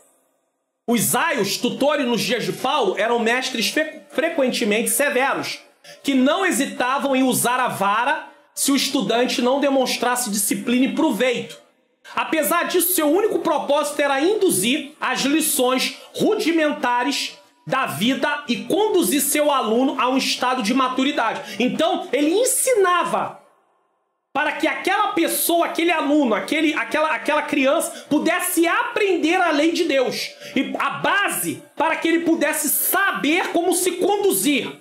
Os aios, tutores nos dias de Paulo, eram mestres frequentemente severos, que não hesitavam em usar a vara se o estudante não demonstrasse disciplina e proveito. Apesar disso, seu único propósito era induzir as lições rudimentares da vida e conduzir seu aluno a um estado de maturidade. Então, ele ensinava para que aquela pessoa, aquele aluno, aquela criança pudesse aprender a lei de Deus. E a base para que ele pudesse saber como se conduzir.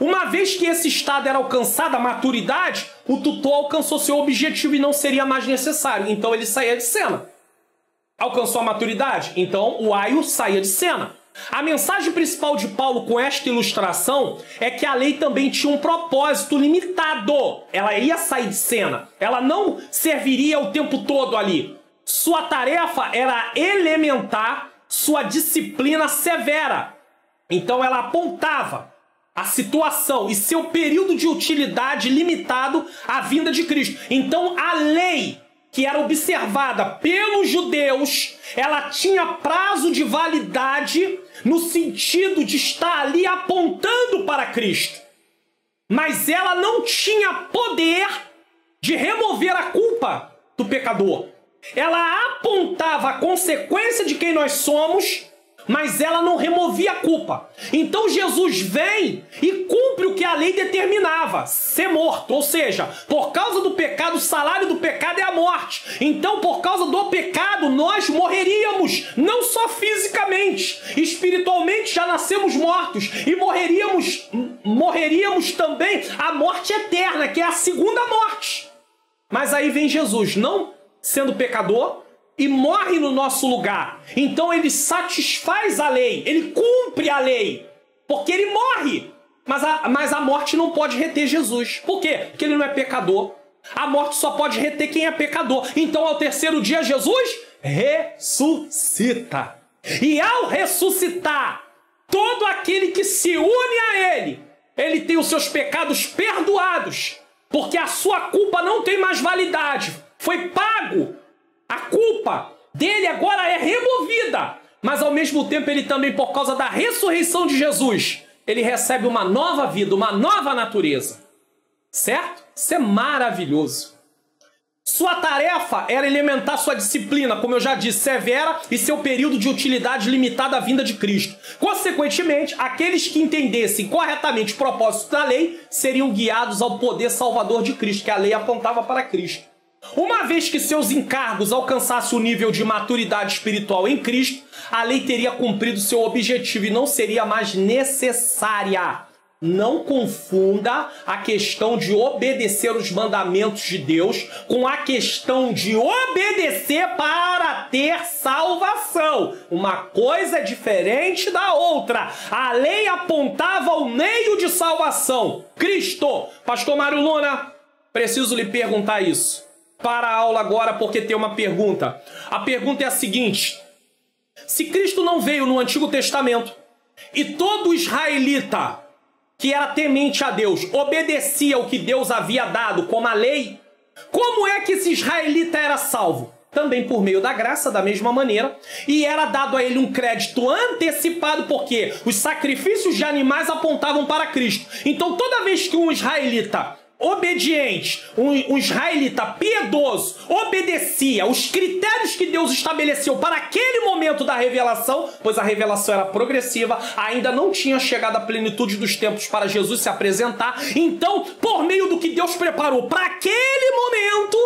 Uma vez que esse estado era alcançado, a maturidade, o tutor alcançou seu objetivo e não seria mais necessário. Então ele saía de cena. Alcançou a maturidade? Então o aio saía de cena. A mensagem principal de Paulo com esta ilustração é que a lei também tinha um propósito limitado. Ela ia sair de cena. Ela não serviria o tempo todo ali. Sua tarefa era elementar sua disciplina severa. Então ela apontava a situação e seu período de utilidade limitado à vinda de Cristo. Então a lei que era observada pelos judeus, ela tinha prazo de validade no sentido de estar ali apontando para Cristo. Mas ela não tinha poder de remover a culpa do pecador. Ela apontava a consequência de quem nós somos, mas ela não removia a culpa. Então Jesus vem e cumpre o que a lei determinava, ser morto. Ou seja, por causa do pecado, o salário do pecado é a morte. Então, por causa do pecado, nós morreríamos, não só fisicamente, espiritualmente já nascemos mortos. E morreríamos também a morte eterna, que é a segunda morte. Mas aí vem Jesus, não sendo pecador, e morre no nosso lugar. Então ele satisfaz a lei, ele cumpre a lei, porque ele morre. Mas a morte não pode reter Jesus. Por quê? Porque ele não é pecador. A morte só pode reter quem é pecador. Então ao terceiro dia Jesus ressuscita. E ao ressuscitar, todo aquele que se une a ele, ele tem os seus pecados perdoados, porque a sua culpa não tem mais validade. Foi pago. A culpa dele agora é removida. Mas ao mesmo tempo ele também, por causa da ressurreição de Jesus, ele recebe uma nova vida, uma nova natureza. Certo? Isso é maravilhoso. Sua tarefa era elementar sua disciplina, como eu já disse, severa, e seu período de utilidade limitado à vinda de Cristo. Consequentemente, aqueles que entendessem corretamente o propósito da lei seriam guiados ao poder salvador de Cristo, que a lei apontava para Cristo. Uma vez que seus encargos alcançassem o nível de maturidade espiritual em Cristo, a lei teria cumprido seu objetivo e não seria mais necessária. Não confunda a questão de obedecer os mandamentos de Deus com a questão de obedecer para ter salvação. Uma coisa é diferente da outra. A lei apontava o meio de salvação, Cristo. Pastor Mário Luna, preciso lhe perguntar isso. Para a aula agora, porque tem uma pergunta. A pergunta é a seguinte: se Cristo não veio no Antigo Testamento e todo israelita que era temente a Deus obedecia o que Deus havia dado como a lei, como é que esse israelita era salvo? Também por meio da graça, da mesma maneira, e era dado a ele um crédito antecipado, porque os sacrifícios de animais apontavam para Cristo. Então toda vez que um israelita obediente, um israelita piedoso, obedecia os critérios que Deus estabeleceu para aquele momento da revelação, pois a revelação era progressiva, ainda não tinha chegado à plenitude dos tempos para Jesus se apresentar. Então, por meio do que Deus preparou para aquele momento,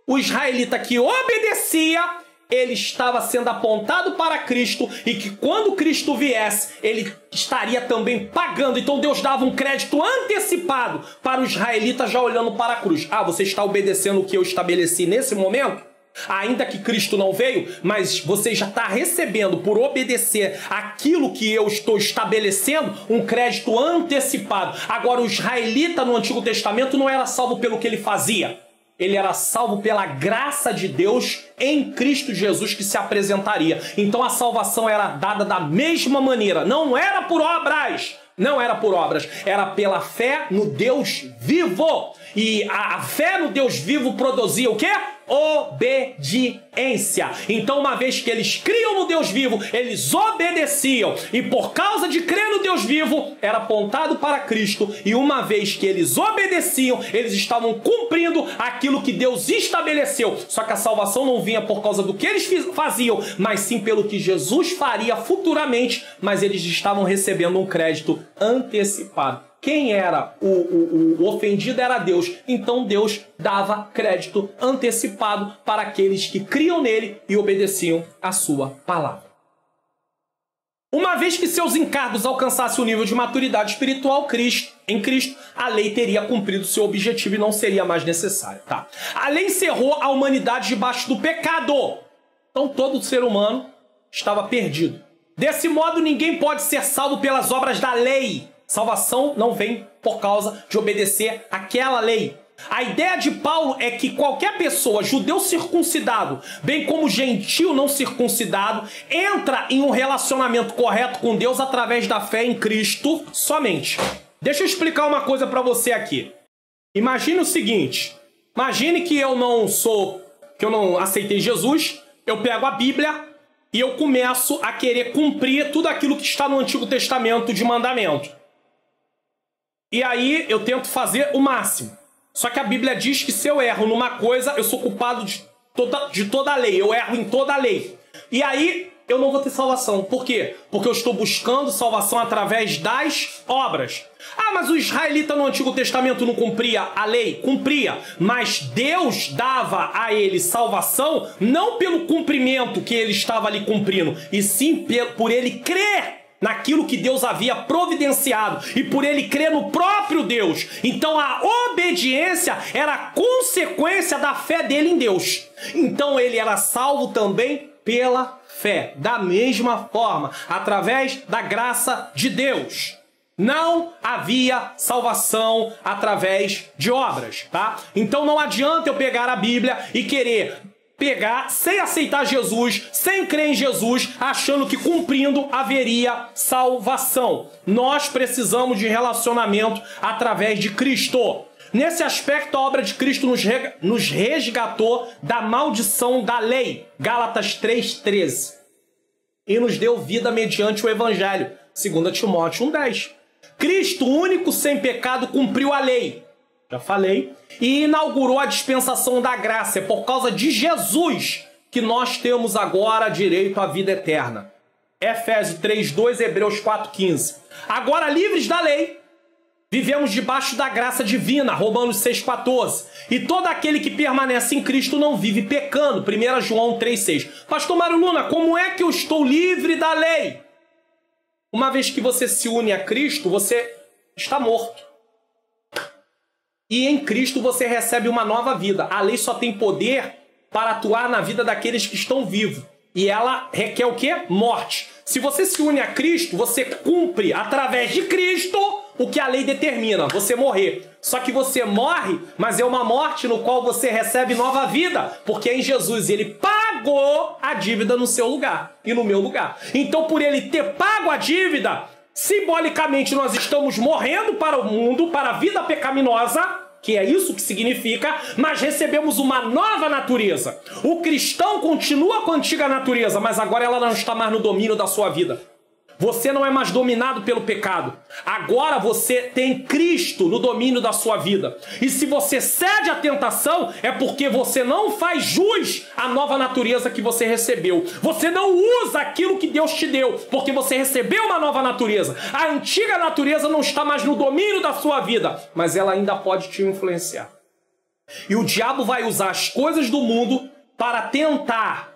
o israelita que obedecia, ele estava sendo apontado para Cristo, e que quando Cristo viesse, ele estaria também pagando. Então Deus dava um crédito antecipado para o israelita já olhando para a cruz. Ah, você está obedecendo o que eu estabeleci nesse momento? Ainda que Cristo não veio, mas você já está recebendo, por obedecer aquilo que eu estou estabelecendo, um crédito antecipado. Agora, o israelita no Antigo Testamento não era salvo pelo que ele fazia. Ele era salvo pela graça de Deus em Cristo Jesus que se apresentaria. Então a salvação era dada da mesma maneira. Não era por obras. Não era por obras. Era pela fé no Deus vivo. E a fé no Deus vivo produzia o quê? Obediência. Então, uma vez que eles criam no Deus vivo, eles obedeciam. E por causa de crer no Deus vivo, era apontado para Cristo. E uma vez que eles obedeciam, eles estavam cumprindo aquilo que Deus estabeleceu. Só que a salvação não vinha por causa do que eles faziam, mas sim pelo que Jesus faria futuramente. Mas eles estavam recebendo um crédito antecipado. Quem era o ofendido era Deus. Então Deus dava crédito antecipado para aqueles que criam nele e obedeciam a sua palavra. Uma vez que seus encargos alcançassem o nível de maturidade espiritual em Cristo, a lei teria cumprido seu objetivo e não seria mais necessária. Tá? A lei encerrou a humanidade debaixo do pecado. Então todo ser humano estava perdido. Desse modo, ninguém pode ser salvo pelas obras da lei. Salvação não vem por causa de obedecer aquela lei. A ideia de Paulo é que qualquer pessoa, judeu circuncidado, bem como gentil não circuncidado, entra em um relacionamento correto com Deus através da fé em Cristo somente. Deixa eu explicar uma coisa para você aqui. Imagine o seguinte, imagine que eu não aceitei Jesus, eu pego a Bíblia e eu começo a querer cumprir tudo aquilo que está no Antigo Testamento de mandamento. E aí eu tento fazer o máximo. Só que a Bíblia diz que se eu erro numa coisa, eu sou culpado de toda a lei. Eu erro em toda a lei. E aí eu não vou ter salvação. Por quê? Porque eu estou buscando salvação através das obras. Ah, mas o israelita no Antigo Testamento não cumpria a lei? Cumpria. Mas Deus dava a ele salvação não pelo cumprimento que ele estava ali cumprindo, e sim por ele crer naquilo que Deus havia providenciado e por ele crer no próprio Deus. Então a obediência era a consequência da fé dele em Deus. Então ele era salvo também pela fé, da mesma forma, através da graça de Deus. Não havia salvação através de obras, tá? Então não adianta eu pegar a Bíblia e querer pegar sem aceitar Jesus, sem crer em Jesus, achando que cumprindo haveria salvação. Nós precisamos de relacionamento através de Cristo. Nesse aspecto, a obra de Cristo nos resgatou da maldição da lei. Gálatas 3,13. E nos deu vida mediante o Evangelho. 2 Timóteo 1,10. Cristo, único sem pecado, cumpriu a lei. Já falei. E inaugurou a dispensação da graça. É por causa de Jesus que nós temos agora direito à vida eterna. Efésios 3,2, Hebreus 4,15. Agora, livres da lei, vivemos debaixo da graça divina. Romanos 6,14. E todo aquele que permanece em Cristo não vive pecando. 1 João 3,6. Pastor Mário Luna, como é que eu estou livre da lei? Uma vez que você se une a Cristo, você está morto. E em Cristo você recebe uma nova vida. A lei só tem poder para atuar na vida daqueles que estão vivos. E ela requer o quê? Morte. Se você se une a Cristo, você cumpre através de Cristo o que a lei determina, você morrer. Só que você morre, mas é uma morte no qual você recebe nova vida, porque é em Jesus ele pagou a dívida no seu lugar e no meu lugar. Então, por ele ter pago a dívida, simbolicamente nós estamos morrendo para o mundo, para a vida pecaminosa, que é isso que significa, mas recebemos uma nova natureza. O cristão continua com a antiga natureza, mas agora ela não está mais no domínio da sua vida. Você não é mais dominado pelo pecado. Agora você tem Cristo no domínio da sua vida. E se você cede à tentação, é porque você não faz jus à nova natureza que você recebeu. Você não usa aquilo que Deus te deu, porque você recebeu uma nova natureza. A antiga natureza não está mais no domínio da sua vida, mas ela ainda pode te influenciar. E o diabo vai usar as coisas do mundo para tentar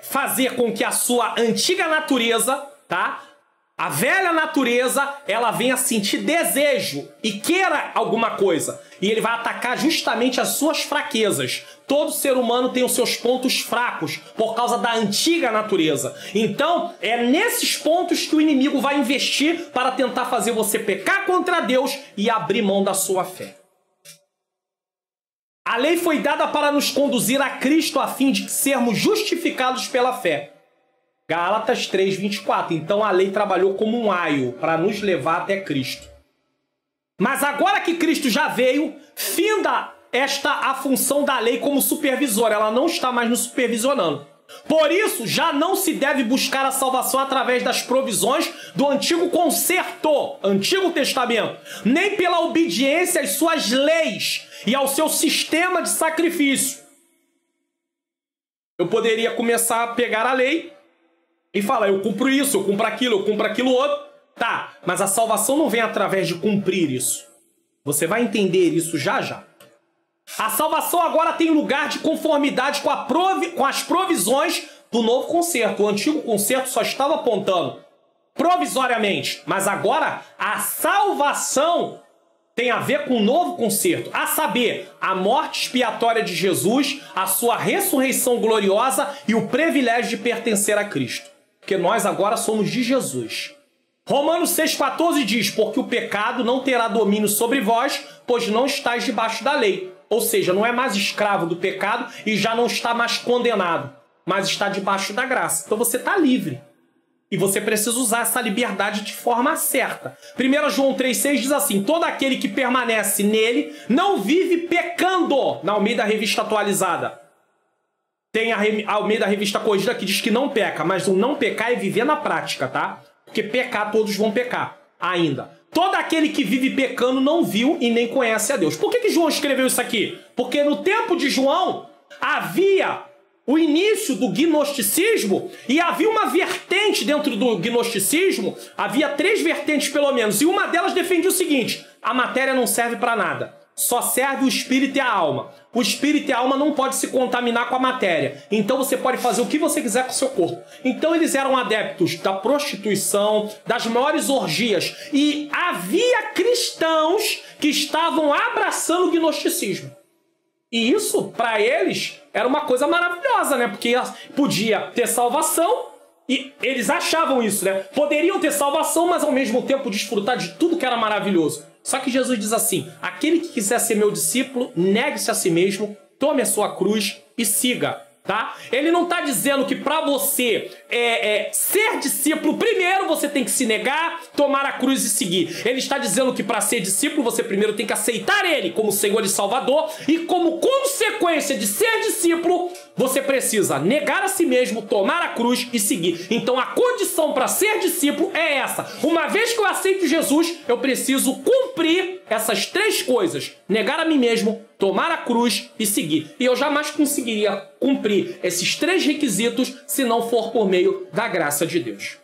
fazer com que a sua antiga natureza, tá, A velha natureza, ela vem a sentir desejo e queira alguma coisa. E ele vai atacar justamente as suas fraquezas. Todo ser humano tem os seus pontos fracos por causa da antiga natureza. Então, é nesses pontos que o inimigo vai investir para tentar fazer você pecar contra Deus e abrir mão da sua fé. A lei foi dada para nos conduzir a Cristo a fim de sermos justificados pela fé. Gálatas 3:24. Então a lei trabalhou como um aio para nos levar até Cristo. Mas agora que Cristo já veio, finda a função da lei como supervisor. Ela não está mais nos supervisionando. Por isso, já não se deve buscar a salvação através das provisões do antigo concerto, Antigo Testamento, nem pela obediência às suas leis e ao seu sistema de sacrifício. Eu poderia começar a pegar a lei e falar, eu cumpro isso, eu cumpro aquilo outro. Tá, mas a salvação não vem através de cumprir isso. Você vai entender isso já já. A salvação agora tem lugar de conformidade com as provisões do novo concerto. O antigo concerto só estava apontando provisoriamente, mas agora a salvação tem a ver com o novo concerto, a saber, a morte expiatória de Jesus, a sua ressurreição gloriosa e o privilégio de pertencer a Cristo. Porque nós agora somos de Jesus. Romanos 6,14 diz, porque o pecado não terá domínio sobre vós, pois não estáis debaixo da lei. Ou seja, não é mais escravo do pecado e já não está mais condenado, mas está debaixo da graça. Então você está livre. E você precisa usar essa liberdade de forma certa. 1 João 3,6 diz assim, todo aquele que permanece nele não vive pecando. Na Almeida Revista Atualizada. Tem a Almeida Revista Corrigida que diz que não peca, mas o não pecar é viver na prática, tá? Porque pecar, todos vão pecar ainda. Todo aquele que vive pecando não viu e nem conhece a Deus. Por que João escreveu isso aqui? Porque no tempo de João havia o início do gnosticismo e havia uma vertente dentro do gnosticismo, havia 3 vertentes pelo menos, e uma delas defendia o seguinte, a matéria não serve para nada, só serve o espírito e a alma. O espírito e a alma não podem se contaminar com a matéria. Então você pode fazer o que você quiser com o seu corpo. Então eles eram adeptos da prostituição, das maiores orgias. E havia cristãos que estavam abraçando o gnosticismo. E isso, para eles, era uma coisa maravilhosa, né? Porque podia ter salvação e eles achavam isso, né? Poderiam ter salvação, mas ao mesmo tempo desfrutar de tudo que era maravilhoso. Só que Jesus diz assim, aquele que quiser ser meu discípulo, negue-se a si mesmo, tome a sua cruz e siga, tá? Ele não está dizendo que para você ser discípulo, primeiro você tem que se negar, tomar a cruz e seguir. Ele está dizendo que para ser discípulo, você primeiro tem que aceitar ele como Senhor e Salvador e como consequência de ser discípulo, você precisa negar a si mesmo, tomar a cruz e seguir. Então a condição para ser discípulo é essa. Uma vez que eu aceito Jesus, eu preciso cumprir essas 3 coisas. Negar a mim mesmo, tomar a cruz e seguir. E eu jamais conseguiria cumprir esses 3 requisitos se não for por meio da graça de Deus.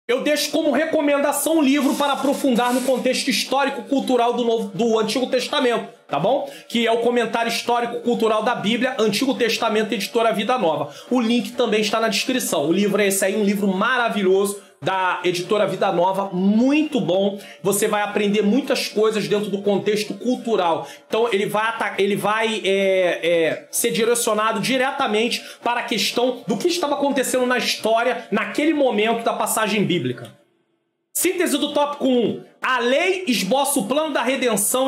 Eu deixo como recomendação um livro para aprofundar no contexto histórico-cultural do Antigo Testamento, tá bom? Que é o Comentário Histórico-Cultural da Bíblia, Antigo Testamento, Editora Vida Nova. O link também está na descrição. O livro é esse aí, um livro maravilhoso da Editora Vida Nova, muito bom. Você vai aprender muitas coisas dentro do contexto cultural. Então ele vai ser direcionado diretamente para a questão do que estava acontecendo na história naquele momento da passagem bíblica. Síntese do tópico 1. A lei esboça o plano da redenção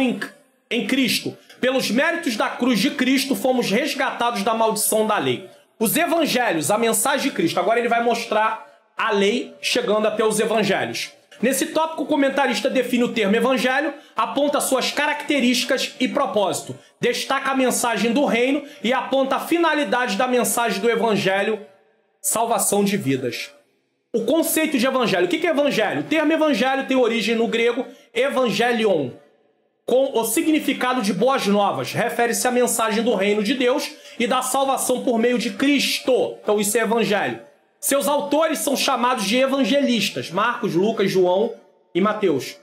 em Cristo. Pelos méritos da cruz de Cristo, fomos resgatados da maldição da lei. Os evangelhos, a mensagem de Cristo. Agora ele vai mostrar a lei chegando até os evangelhos. Nesse tópico, o comentarista define o termo evangelho, aponta suas características e propósito, destaca a mensagem do reino e aponta a finalidade da mensagem do evangelho, salvação de vidas. O conceito de evangelho. O que é evangelho? O termo evangelho tem origem no grego evangelion, com o significado de boas novas. Refere-se à mensagem do reino de Deus e da salvação por meio de Cristo. Então isso é evangelho. Seus autores são chamados de evangelistas, Marcos, Lucas, João e Mateus.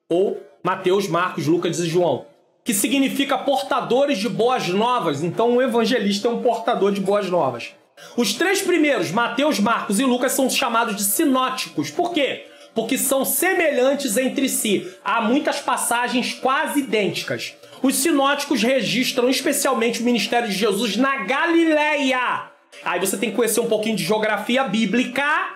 Ou Mateus, Marcos, Lucas e João. Que significa portadores de boas novas. Então um evangelista é um portador de boas novas. Os três primeiros, Mateus, Marcos e Lucas, são chamados de sinóticos. Por quê? Porque são semelhantes entre si. Há muitas passagens quase idênticas. Os sinóticos registram especialmente o ministério de Jesus na Galileia. Aí você tem que conhecer um pouquinho de geografia bíblica,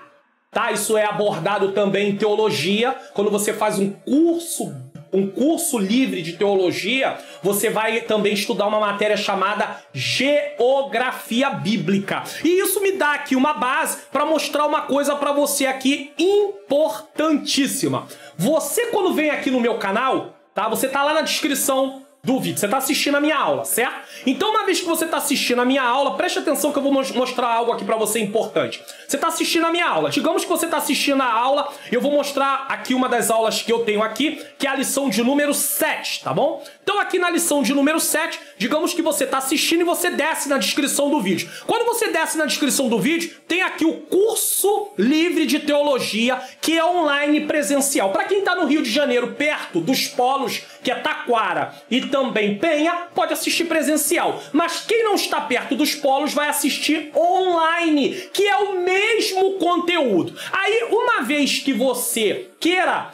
tá? Isso é abordado também em teologia. Quando você faz um curso livre de teologia, você vai também estudar uma matéria chamada geografia bíblica. E isso me dá aqui uma base para mostrar uma coisa para você aqui importantíssima. Você, quando vem aqui no meu canal, tá? Você tá lá na descrição do vídeo, você está assistindo a minha aula, certo? Então, uma vez que você está assistindo a minha aula, preste atenção que eu vou mostrar algo aqui para você importante. Você está assistindo a minha aula. Digamos que você está assistindo a aula, eu vou mostrar aqui uma das aulas que eu tenho aqui, que é a lição de número 7, tá bom? Então, aqui na lição de número 7, digamos que você está assistindo e você desce na descrição do vídeo. Quando você desce na descrição do vídeo, tem aqui o curso livre de teologia, que é online presencial. Para quem está no Rio de Janeiro, perto dos polos, que é Taquara e também Penha, pode assistir presencial. Mas quem não está perto dos polos vai assistir online, que é o mesmo conteúdo. Aí, uma vez que você queira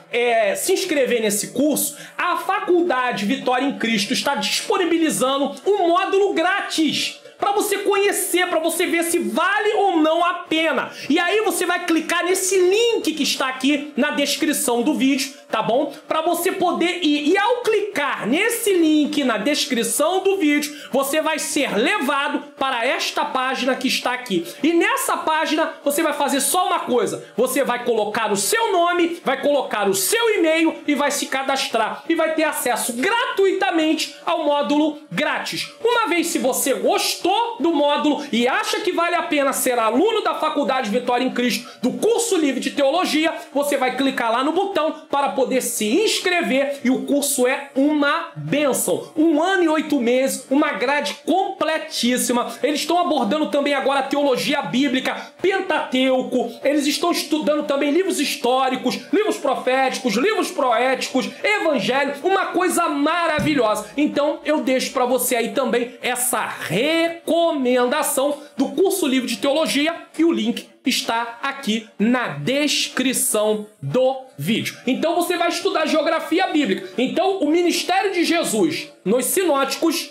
se inscrever nesse curso, a Faculdade Vitória em Cristo está disponibilizando um módulo grátis para você conhecer, para você ver se vale ou não a pena. E aí você vai clicar nesse link que está aqui na descrição do vídeo, tá bom? Para você poder ir. E ao clicar nesse link na descrição do vídeo, você vai ser levado para esta página que está aqui. E nessa página você vai fazer só uma coisa. Você vai colocar o seu nome, vai colocar o seu e-mail e vai se cadastrar. E vai ter acesso gratuitamente ao módulo grátis. Uma vez se você gostou do módulo e acha que vale a pena ser aluno da Faculdade Vitória em Cristo, do curso livre de teologia, você vai clicar lá no botão para poder se inscrever, e o curso é uma bênção. 1 ano e 8 meses, uma grade completíssima. Eles estão abordando também agora teologia bíblica, Pentateuco, eles estão estudando também livros históricos, livros proféticos, livros poéticos, evangelho, uma coisa maravilhosa. Então eu deixo para você aí também essa recomendação do curso livre de teologia, e o link está aqui na descrição do vídeo. Então você vai estudar geografia bíblica. Então o ministério de Jesus nos sinóticos,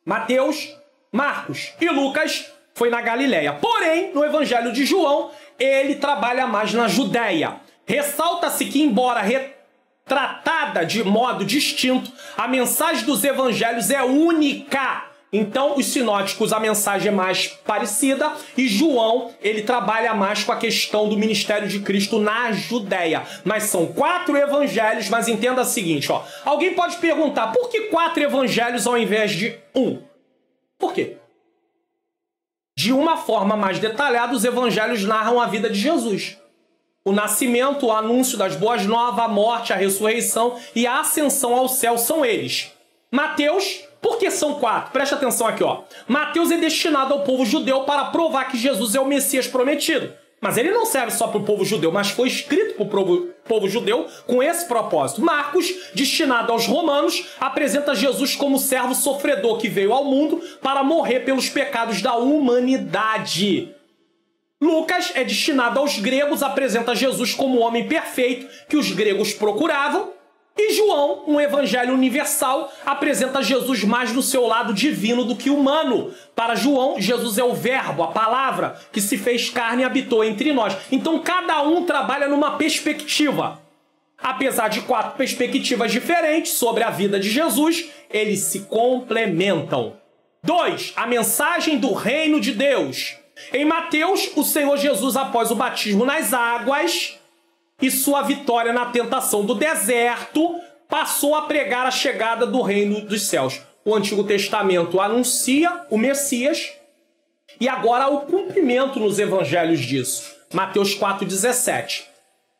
Mateus, Marcos e Lucas, foi na Galileia. Porém, no Evangelho de João, ele trabalha mais na Judéia. Ressalta-se que, embora retratada de modo distinto, a mensagem dos evangelhos é única. Então, os sinóticos, a mensagem é mais parecida, e João, ele trabalha mais com a questão do ministério de Cristo na Judéia. Mas são 4 evangelhos, mas entenda o seguinte, ó. Alguém pode perguntar, por que 4 evangelhos ao invés de 1? Por quê? De uma forma mais detalhada, os evangelhos narram a vida de Jesus. O nascimento, o anúncio das boas novas, a morte, a ressurreição e a ascensão ao céu são eles. Mateus, por que são 4? Presta atenção aqui, ó. Mateus é destinado ao povo judeu para provar que Jesus é o Messias prometido. Mas ele não serve só para o povo judeu, mas foi escrito para o povo judeu com esse propósito. Marcos, destinado aos romanos, apresenta Jesus como servo sofredor que veio ao mundo para morrer pelos pecados da humanidade. Lucas é destinado aos gregos, apresenta Jesus como homem perfeito que os gregos procuravam. E João, um evangelho universal, apresenta Jesus mais no seu lado divino do que humano. Para João, Jesus é o verbo, a palavra, que se fez carne e habitou entre nós. Então, cada um trabalha numa perspectiva. Apesar de 4 perspectivas diferentes sobre a vida de Jesus, eles se complementam. 2. A mensagem do reino de Deus. Em Mateus, o Senhor Jesus, após o batismo nas águas e sua vitória na tentação do deserto, passou a pregar a chegada do reino dos céus. O Antigo Testamento anuncia o Messias e agora há o cumprimento nos evangelhos disso. Mateus 4,17.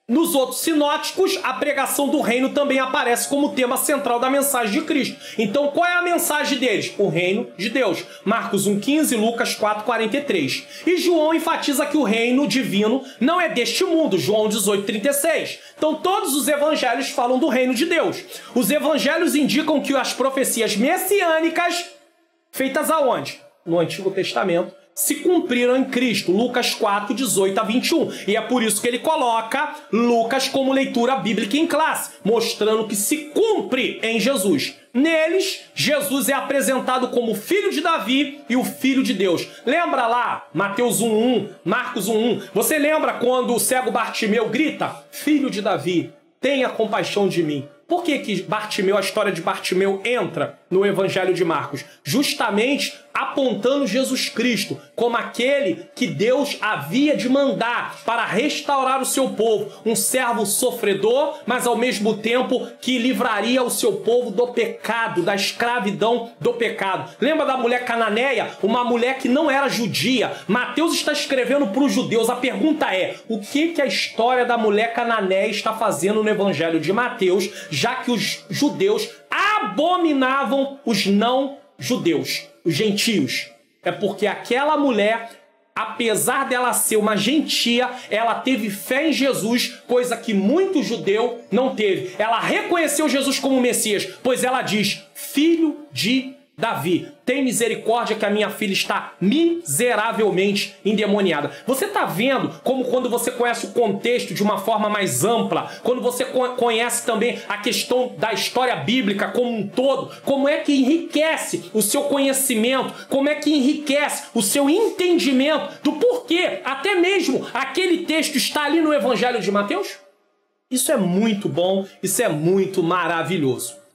Nos outros sinóticos, a pregação do reino também aparece como tema central da mensagem de Cristo. Então, qual é a mensagem deles? O reino de Deus. Marcos 1,15, Lucas 4,43. E João enfatiza que o reino divino não é deste mundo. João 18,36. Então, todos os evangelhos falam do reino de Deus. Os evangelhos indicam que as profecias messiânicas, feitas aonde? No Antigo Testamento, se cumpriram em Cristo. Lucas 4, 18 a 21. E é por isso que ele coloca Lucas como leitura bíblica em classe, mostrando que se cumpre em Jesus. Neles, Jesus é apresentado como filho de Davi e o filho de Deus. Lembra lá, Mateus 1:1, Marcos 1:1? Você lembra quando o cego Bartimeu grita, filho de Davi, tenha compaixão de mim? Por que Bartimeu, a história de Bartimeu entra no Evangelho de Marcos? Justamente apontando Jesus Cristo como aquele que Deus havia de mandar para restaurar o seu povo. Um servo sofredor, mas ao mesmo tempo que livraria o seu povo do pecado, da escravidão do pecado. Lembra da mulher cananeia? Uma mulher que não era judia. Mateus está escrevendo para os judeus. A pergunta é, o que a história da mulher cananeia está fazendo no Evangelho de Mateus, já que os judeus abominavam os não-judeus, os gentios? É porque aquela mulher, apesar dela ser uma gentia, ela teve fé em Jesus, coisa que muito judeu não teve. Ela reconheceu Jesus como Messias, pois ela diz, filho de Davi, tem misericórdia que a minha filha está miseravelmente endemoniada. Você está vendo como quando você conhece o contexto de uma forma mais ampla, quando você conhece também a questão da história bíblica como um todo, como é que enriquece o seu conhecimento, como é que enriquece o seu entendimento do porquê até mesmo aquele texto está ali no Evangelho de Mateus? Isso é muito bom, isso é muito maravilhoso.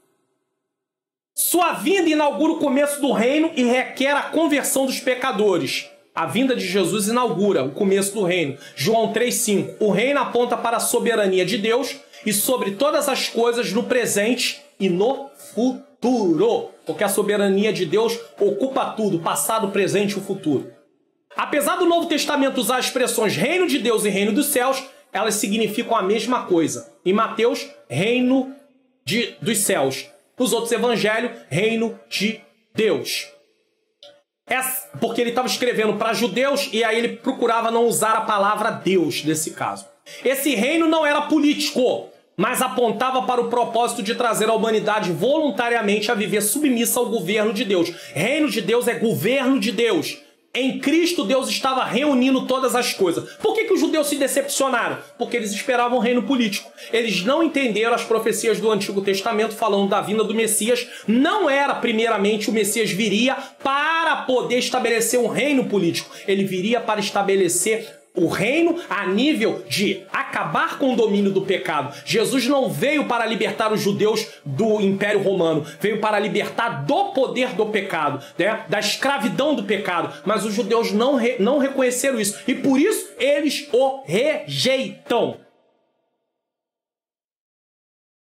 Sua vinda inaugura o começo do reino e requer a conversão dos pecadores. A vinda de Jesus inaugura o começo do reino. João 3,5. O reino aponta para a soberania de Deus e sobre todas as coisas no presente e no futuro. Porque a soberania de Deus ocupa tudo, passado, presente e o futuro. Apesar do Novo Testamento usar as expressões reino de Deus e reino dos céus, elas significam a mesma coisa. Em Mateus, reino dos céus. Nos outros evangelhos, reino de Deus. Porque ele estava escrevendo para judeus e aí ele procurava não usar a palavra Deus nesse caso. Esse reino não era político, mas apontava para o propósito de trazer a humanidade voluntariamente a viver submissa ao governo de Deus. Reino de Deus é governo de Deus. Em Cristo, Deus estava reunindo todas as coisas. Por que os judeus se decepcionaram? Porque eles esperavam um reino político. Eles não entenderam as profecias do Antigo Testamento falando da vinda do Messias. Não era, primeiramente, o Messias viria para poder estabelecer um reino político. Ele viria para estabelecer o reino a nível de acabar com o domínio do pecado. Jesus não veio para libertar os judeus do Império Romano, veio para libertar do poder do pecado, né? Da escravidão do pecado. Mas os judeus não reconheceram isso e por isso eles o rejeitam.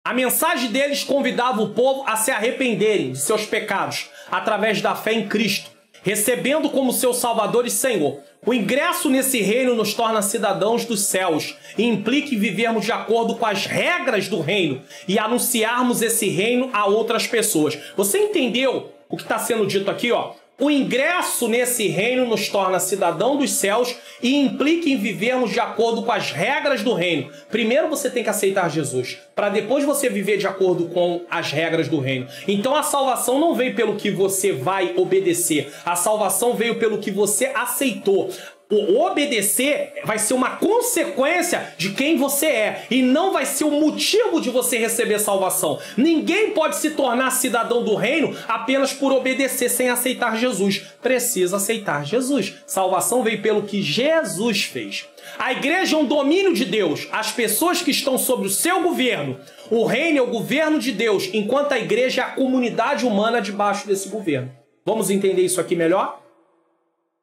A mensagem deles convidava o povo a se arrependerem de seus pecados através da fé em Cristo, recebendo como seu Salvador e Senhor. O ingresso nesse reino nos torna cidadãos dos céus e implica em vivermos de acordo com as regras do reino e anunciarmos esse reino a outras pessoas. Você entendeu o que está sendo dito aqui, ó? O ingresso nesse reino nos torna cidadão dos céus e implica em vivermos de acordo com as regras do reino. Primeiro você tem que aceitar Jesus, para depois você viver de acordo com as regras do reino. Então a salvação não veio pelo que você vai obedecer, a salvação veio pelo que você aceitou. O obedecer vai ser uma consequência de quem você é e não vai ser o motivo de você receber salvação. Ninguém pode se tornar cidadão do reino apenas por obedecer sem aceitar Jesus. Precisa aceitar Jesus. Salvação veio pelo que Jesus fez. A igreja é um domínio de Deus. As pessoas que estão sob o seu governo. O reino é o governo de Deus, enquanto a igreja é a comunidade humana debaixo desse governo. Vamos entender isso aqui melhor?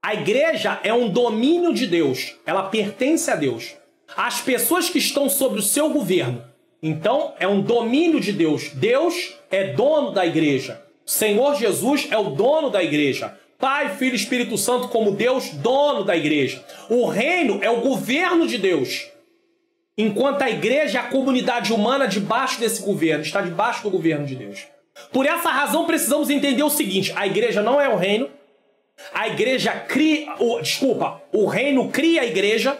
A igreja é um domínio de Deus. Ela pertence a Deus. As pessoas que estão sob o seu governo. Então, é um domínio de Deus. Deus é dono da igreja. O Senhor Jesus é o dono da igreja. Pai, Filho e Espírito Santo como Deus, dono da igreja. O reino é o governo de Deus. Enquanto a igreja é a comunidade humana debaixo desse governo. Está debaixo do governo de Deus. Por essa razão, precisamos entender o seguinte. A igreja não é o reino. A igreja cria... o reino cria a igreja.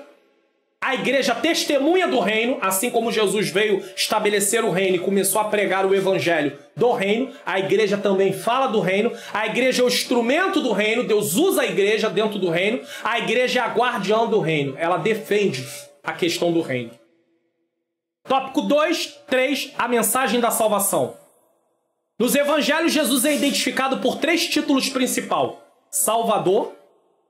A igreja testemunha do reino, assim como Jesus veio estabelecer o reino e começou a pregar o evangelho do reino, a igreja também fala do reino, a igreja é o instrumento do reino, Deus usa a igreja dentro do reino, a igreja é a guardiã do reino, ela defende a questão do reino. Tópico 2, 3, a mensagem da salvação. Nos evangelhos, Jesus é identificado por 3 títulos principais: Salvador,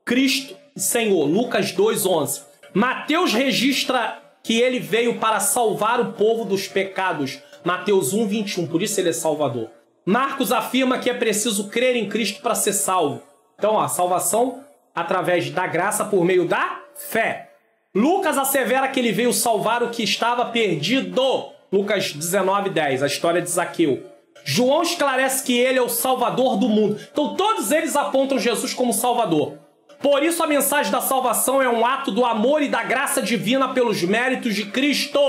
Cristo e Senhor. Lucas 2:11. Mateus registra que ele veio para salvar o povo dos pecados. Mateus 1:21. Por isso ele é Salvador. Marcos afirma que é preciso crer em Cristo para ser salvo. Então, a salvação através da graça por meio da fé. Lucas assevera que ele veio salvar o que estava perdido. Lucas 19:10, a história de Zaqueu. João esclarece que ele é o Salvador do mundo. Então todos eles apontam Jesus como Salvador. Por isso a mensagem da salvação é um ato do amor e da graça divina pelos méritos de Cristo.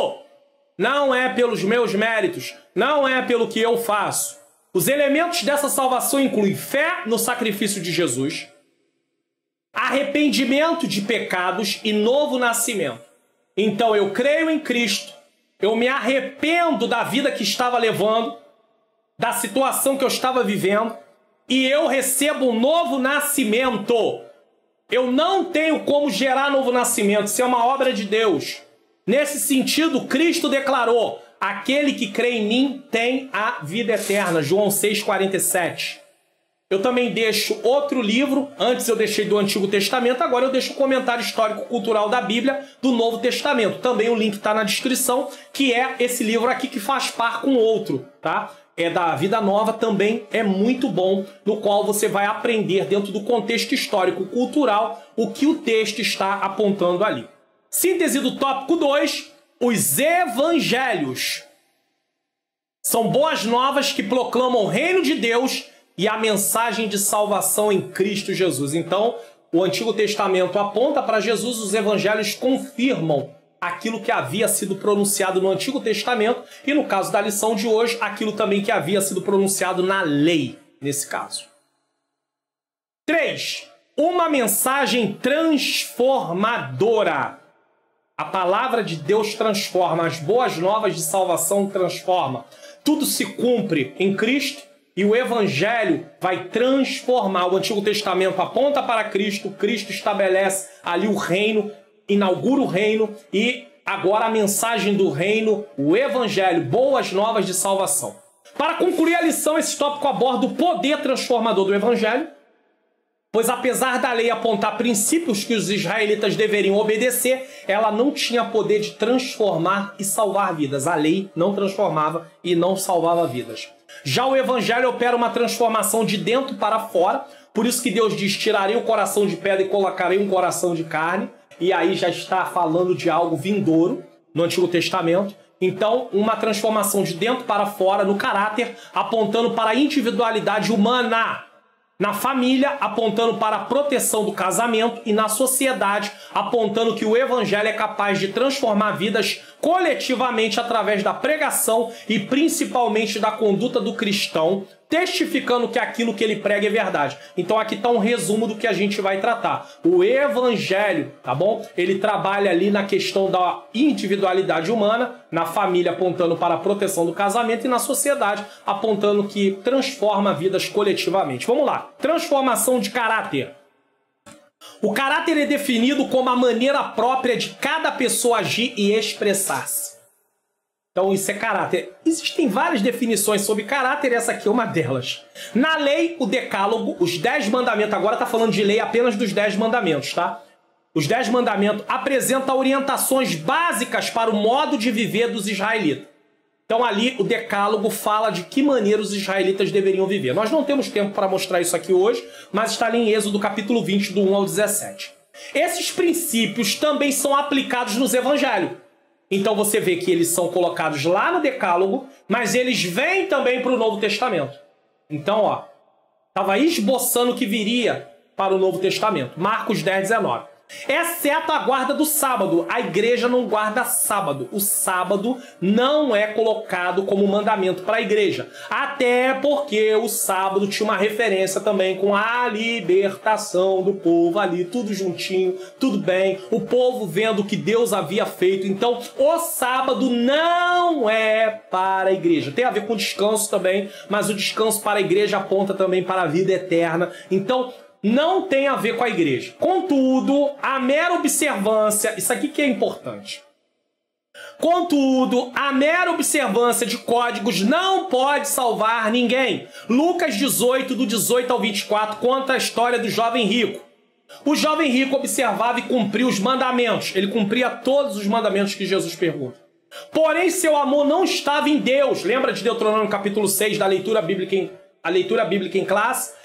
Não é pelos meus méritos, não é pelo que eu faço. Os elementos dessa salvação incluem fé no sacrifício de Jesus, arrependimento de pecados e novo nascimento. Então eu creio em Cristo, eu me arrependo da vida que estava levando, da situação que eu estava vivendo, e eu recebo um novo nascimento. Eu não tenho como gerar novo nascimento, isso é uma obra de Deus. Nesse sentido, Cristo declarou: aquele que crê em mim tem a vida eterna. João 6,47. Eu também deixo outro livro, antes eu deixei do Antigo Testamento, agora eu deixo o comentário histórico-cultural da Bíblia do Novo Testamento. Também o link está na descrição, que é esse livro aqui que faz par com outro, tá? É da Vida Nova, também é muito bom, no qual você vai aprender dentro do contexto histórico-cultural o que o texto está apontando ali. Síntese do tópico 2, os evangelhos. São boas novas que proclamam o reino de Deus e a mensagem de salvação em Cristo Jesus. Então, o Antigo Testamento aponta para Jesus, os evangelhos confirmam aquilo que havia sido pronunciado no Antigo Testamento e, no caso da lição de hoje, aquilo também que havia sido pronunciado na lei, nesse caso. 3. Uma mensagem transformadora. A palavra de Deus transforma, as boas novas de salvação transforma. Tudo se cumpre em Cristo e o Evangelho vai transformar. O Antigo Testamento aponta para Cristo, Cristo estabelece ali o reino, inaugura o reino e agora a mensagem do reino, o Evangelho, boas novas de salvação. Para concluir a lição, esse tópico aborda o poder transformador do Evangelho, pois apesar da lei apontar princípios que os israelitas deveriam obedecer, ela não tinha poder de transformar e salvar vidas. A lei não transformava e não salvava vidas. Já o Evangelho opera uma transformação de dentro para fora, por isso que Deus diz: tirarei o coração de pedra e colocarei um coração de carne. E aí já está falando de algo vindouro no Antigo Testamento. Então, uma transformação de dentro para fora no caráter, apontando para a individualidade humana. Na família, apontando para a proteção do casamento, e na sociedade, apontando que o Evangelho é capaz de transformar vidas coletivamente através da pregação e principalmente da conduta do cristão, testificando que aquilo que ele prega é verdade. Então aqui está um resumo do que a gente vai tratar. O Evangelho, tá bom? Ele trabalha ali na questão da individualidade humana, na família apontando para a proteção do casamento e na sociedade apontando que transforma vidas coletivamente. Vamos lá. Transformação de caráter. O caráter é definido como a maneira própria de cada pessoa agir e expressar-se. Então isso é caráter. Existem várias definições sobre caráter, essa aqui é uma delas. Na lei, o decálogo, os 10 mandamentos, agora está falando de lei apenas dos 10 mandamentos, tá? Os 10 mandamentos apresentam orientações básicas para o modo de viver dos israelitas. Então ali o decálogo fala de que maneira os israelitas deveriam viver. Nós não temos tempo para mostrar isso aqui hoje, mas está ali em Êxodo capítulo 20, do 1 ao 17. Esses princípios também são aplicados nos evangelhos. Então você vê que eles são colocados lá no decálogo, mas eles vêm também para o Novo Testamento. Então, ó, estava esboçando o que viria para o Novo Testamento. Marcos 10, 19. exceto a guarda do sábado. A igreja não guarda sábado. O sábado não é colocado como mandamento para a igreja. Até porque o sábado tinha uma referência também com a libertação do povo ali, tudo juntinho, tudo bem. O povo vendo o que Deus havia feito. Então, o sábado não é para a igreja. Tem a ver com descanso também, mas o descanso para a igreja aponta também para a vida eterna. Então, não tem a ver com a igreja. Contudo, a mera observância, isso aqui que é importante. Contudo, a mera observância de códigos não pode salvar ninguém. Lucas 18, do 18 ao 24, conta a história do jovem rico. O jovem rico observava e cumpria os mandamentos. Ele cumpria todos os mandamentos que Jesus pergunta. Porém, seu amor não estava em Deus. Lembra de Deuteronômio capítulo 6, da leitura bíblica em classe?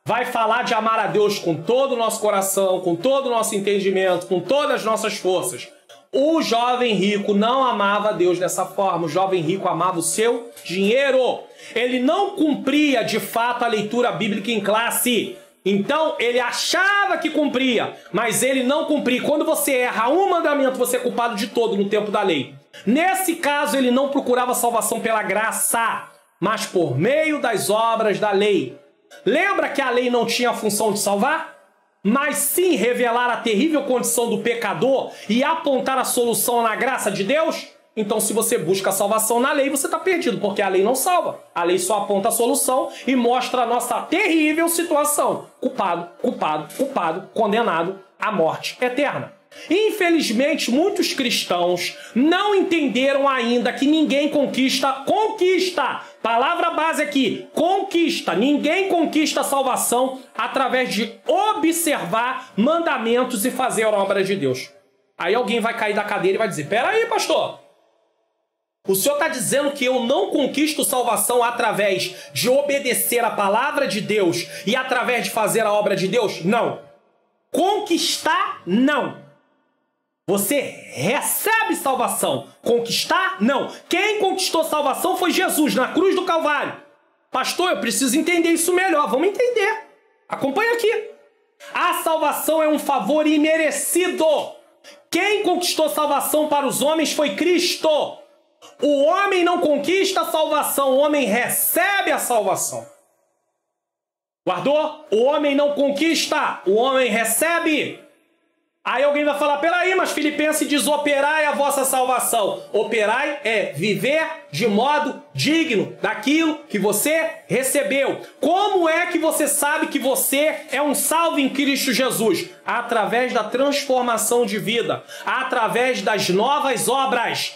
Vai falar de amar a Deus com todo o nosso coração, com todo o nosso entendimento, com todas as nossas forças. O jovem rico não amava a Deus dessa forma. O jovem rico amava o seu dinheiro. Ele não cumpria, de fato, a leitura bíblica em classe. Então, ele achava que cumpria, mas ele não cumpria. Quando você erra um mandamento, você é culpado de todo no tempo da lei. Nesse caso, ele não procurava salvação pela graça, mas por meio das obras da lei. Lembra que a lei não tinha a função de salvar? Mas sim revelar a terrível condição do pecador e apontar a solução na graça de Deus? Então, se você busca a salvação na lei, você está perdido, porque a lei não salva. A lei só aponta a solução e mostra a nossa terrível situação. Culpado, culpado, culpado, condenado à morte eterna. Infelizmente, muitos cristãos não entenderam ainda que ninguém conquista. Palavra base aqui, conquista. Ninguém conquista a salvação através de observar mandamentos e fazer a obra de Deus. Aí alguém vai cair da cadeira e vai dizer, peraí, pastor, o senhor está dizendo que eu não conquisto salvação através de obedecer a palavra de Deus e através de fazer a obra de Deus? Não. Conquistar, não. Você recebe salvação. Conquistar, não. Quem conquistou salvação foi Jesus, na cruz do Calvário. Pastor, eu preciso entender isso melhor. Vamos entender. Acompanha aqui. A salvação é um favor imerecido. Quem conquistou salvação para os homens foi Cristo. O homem não conquista a salvação, o homem recebe a salvação. Guardou? O homem não conquista, o homem recebe. Aí alguém vai falar, peraí, mas Filipenses diz, operai a vossa salvação. Operai é viver de modo digno daquilo que você recebeu. Como é que você sabe que você é um salvo em Cristo Jesus? Através da transformação de vida, através das novas obras.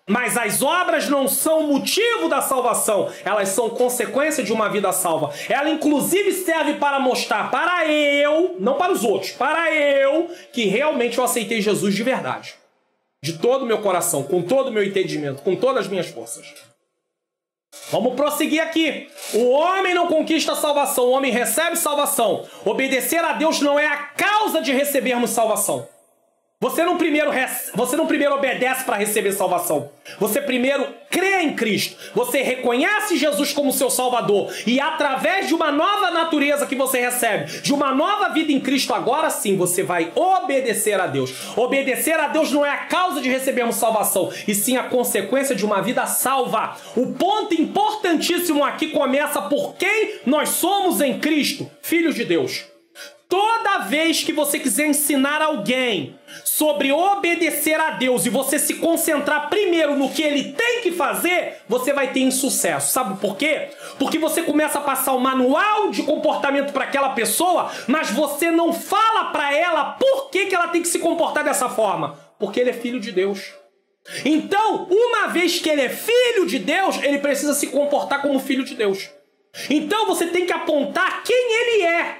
Mas as obras não são motivo da salvação, elas são consequência de uma vida salva. Ela inclusive serve para mostrar para eu, não para os outros, para eu, que realmente eu aceitei Jesus de verdade. De todo o meu coração, com todo o meu entendimento, com todas as minhas forças. Vamos prosseguir aqui. O homem não conquista a salvação, o homem recebe salvação. Obedecer a Deus não é a causa de recebermos salvação. Você não primeiro obedece para receber salvação. Você primeiro crê em Cristo. Você reconhece Jesus como seu Salvador. E através de uma nova natureza que você recebe, de uma nova vida em Cristo, agora sim você vai obedecer a Deus. Obedecer a Deus não é a causa de recebermos salvação, e sim a consequência de uma vida salva. O ponto importantíssimo aqui começa por quem nós somos em Cristo, filhos de Deus. Toda vez que você quiser ensinar alguém sobre obedecer a Deus e você se concentrar primeiro no que ele tem que fazer, você vai ter insucesso. Sabe por quê? Porque você começa a passar o manual de comportamento para aquela pessoa, mas você não fala para ela por que ela tem que se comportar dessa forma. Porque ele é filho de Deus. Então, uma vez que ele é filho de Deus, ele precisa se comportar como filho de Deus. Então você tem que apontar quem ele é,